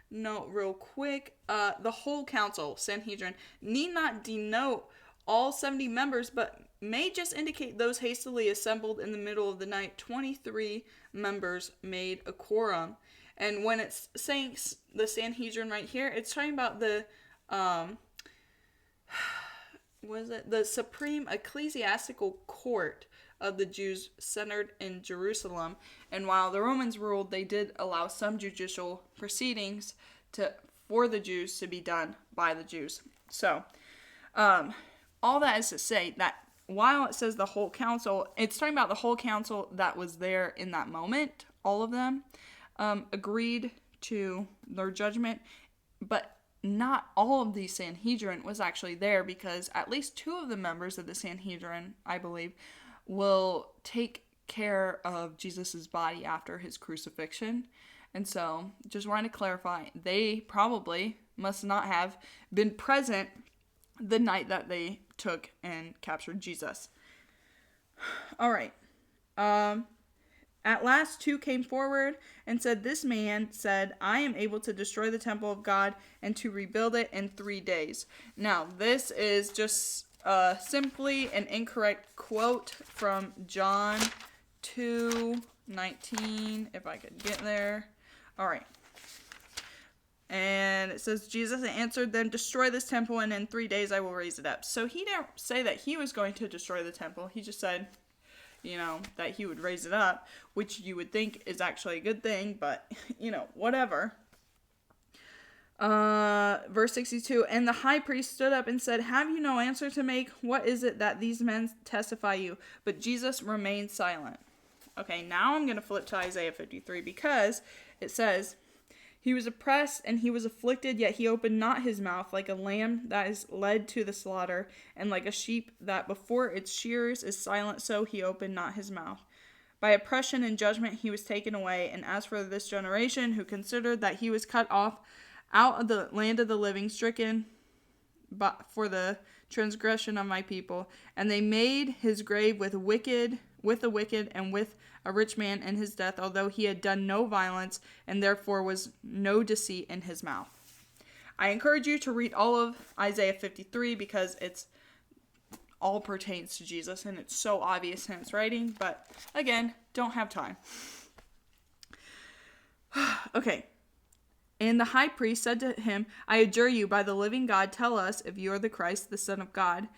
note real quick. The whole council, Sanhedrin, need not denote all 70 members, but may just indicate those hastily assembled in the middle of the night. 23 members made a quorum. And when it's saying the Sanhedrin right here, it's talking about the the supreme ecclesiastical court of the Jews centered in Jerusalem. And while the Romans ruled, they did allow some judicial proceedings for the Jews to be done by the Jews. So, all that is to say that while it says the whole council, it's talking about the whole council that was there in that moment. All of them agreed to their judgment, but not all of the Sanhedrin was actually there, because at least 2 of the members of the Sanhedrin, I believe, will take care of Jesus's body after his crucifixion. And so, just wanted to clarify, they probably must not have been present the night that they took and captured Jesus. All right. At last 2 came forward and said, "This man said, I am able to destroy the temple of God and to rebuild it in 3 days." Now, this is just simply an incorrect quote from John 2:19, if I could get there. All right. And it says, Jesus answered them, "Destroy this temple, and in 3 days I will raise it up." So he didn't say that he was going to destroy the temple. He just said, that he would raise it up, which you would think is actually a good thing, but, whatever. Verse 62, and the high priest stood up and said, "Have you no answer to make? What is it that these men testify you?" But Jesus remained silent. Okay, now I'm going to flip to Isaiah 53, because it says, "He was oppressed and he was afflicted, yet he opened not his mouth, like a lamb that is led to the slaughter, and like a sheep that before its shearers is silent, so he opened not his mouth. By oppression and judgment he was taken away. And as for this generation, who considered that he was cut off out of the land of the living, stricken for the transgression of my people, and they made his grave with the wicked, and with a rich man in his death, although he had done no violence, and therefore was no deceit in his mouth." I encourage you to read all of Isaiah 53, because it's all pertains to Jesus, and it's so obvious in its writing, but again, don't have time. Okay. And the high priest said to him, "I adjure you by the living God, tell us if you are the Christ, the Son of God."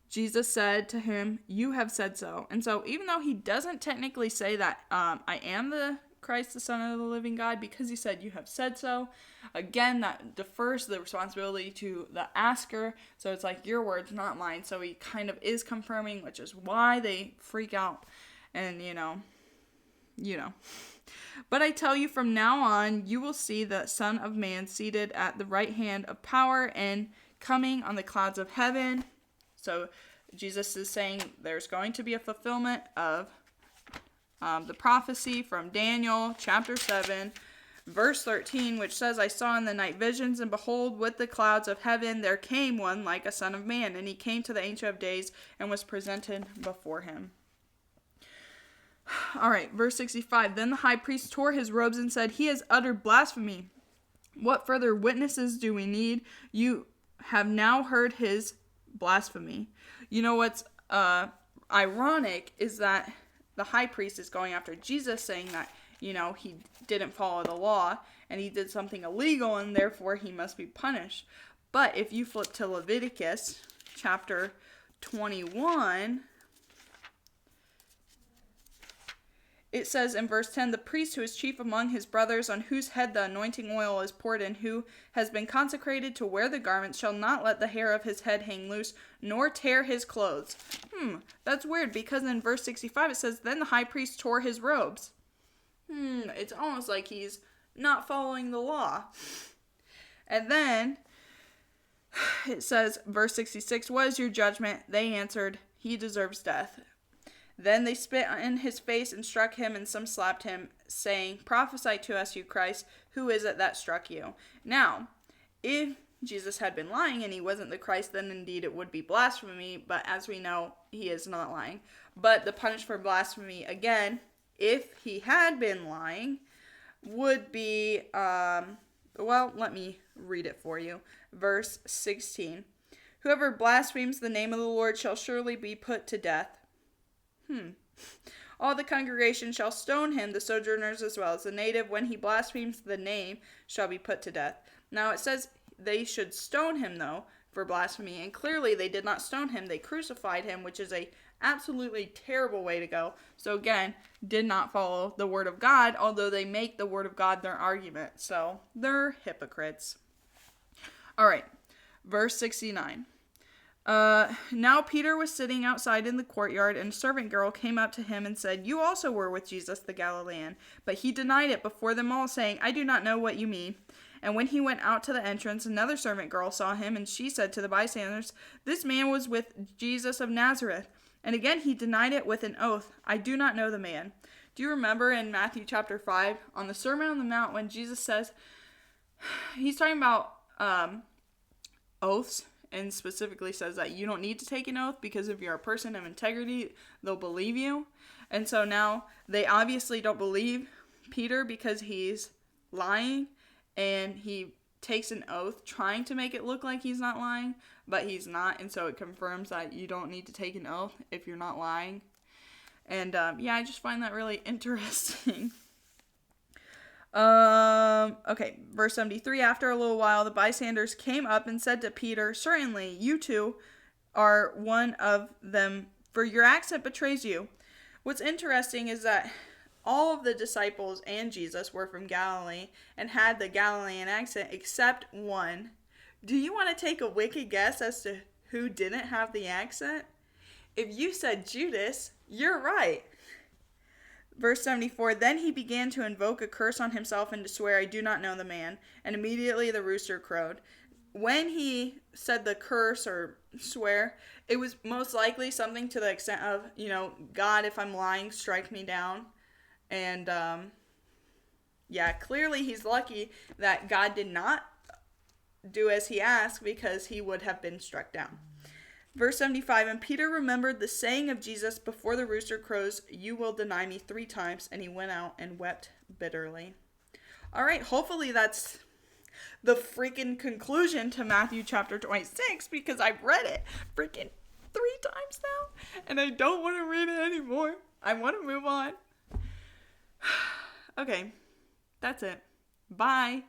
Jesus said to him, "You have said so." And so even though he doesn't technically say that I am the Christ, the Son of the living God, because he said, "You have said so," again, that defers the responsibility to the asker. So it's like, your words, not mine. So he kind of is confirming, which is why they freak out. And, But I tell you, from now on, you will see the Son of Man seated at the right hand of power and coming on the clouds of heaven. So Jesus is saying there's going to be a fulfillment of the prophecy from Daniel chapter 7, verse 13, which says, "I saw in the night visions, and behold, with the clouds of heaven there came one like a son of man, and he came to the Ancient of Days and was presented before him." All right, verse 65, "Then the high priest tore his robes and said, 'He has uttered blasphemy. What further witnesses do we need? You have now heard his blasphemy.'" You know what's ironic is that the high priest is going after Jesus, saying that he didn't follow the law and he did something illegal and therefore he must be punished. But if you flip to Leviticus chapter 21, it says in verse 10, the priest who is chief among his brothers, on whose head the anointing oil is poured and who has been consecrated to wear the garment, shall not let the hair of his head hang loose, nor tear his clothes. That's weird, because in verse 65 it says, then the high priest tore his robes. It's almost like he's not following the law. And then it says, verse 66, what is your judgment? They answered, he deserves death. Then they spit in his face and struck him, and some slapped him, saying, prophesy to us, you Christ, who is it that struck you? Now, if Jesus had been lying and he wasn't the Christ, then indeed it would be blasphemy, but as we know, he is not lying. But the punishment for blasphemy, again, if he had been lying, would be, let me read it for you. Verse 16, whoever blasphemes the name of the Lord shall surely be put to death. All the congregation shall stone him, the sojourners as well as the native. When he blasphemes the name, shall be put to death. Now it says they should stone him, though, for blasphemy. And clearly they did not stone him. They crucified him, which is a absolutely terrible way to go. So again, did not follow the word of God, although they make the word of God their argument. So they're hypocrites. All right, verse 69. Now Peter was sitting outside in the courtyard, and a servant girl came up to him and said, you also were with Jesus the Galilean. But he denied it before them all, saying, I do not know what you mean. And when he went out to the entrance, another servant girl saw him, and she said to the bystanders, this man was with Jesus of Nazareth. And again he denied it with an oath, I do not know the man. Do you remember in Matthew chapter 5, on the Sermon on the Mount, when Jesus says, he's talking about oaths, and specifically says that you don't need to take an oath because if you're a person of integrity, they'll believe you. And so now they obviously don't believe Peter because he's lying, and he takes an oath trying to make it look like he's not lying, but he's not. And so it confirms that you don't need to take an oath if you're not lying. And I just find that really interesting. Okay, verse 73, after a little while, the bystanders came up and said to Peter, certainly you too are one of them, for your accent betrays you. What's interesting is that all of the disciples and Jesus were from Galilee and had the Galilean accent except one. Do you want to take a wicked guess as to who didn't have the accent? If you said Judas, you're right. Verse 74, then he began to invoke a curse on himself and to swear, I do not know the man. And immediately the rooster crowed. When he said the curse or swear, it was most likely something to the extent of, God, if I'm lying, strike me down. And, clearly he's lucky that God did not do as he asked, because he would have been struck down. Verse 75, and Peter remembered the saying of Jesus before the rooster crows, you will deny me 3 times, and he went out and wept bitterly. All right, hopefully that's the freaking conclusion to Matthew chapter 26, because I've read it freaking 3 times now, and I don't want to read it anymore. I want to move on. Okay, that's it. Bye.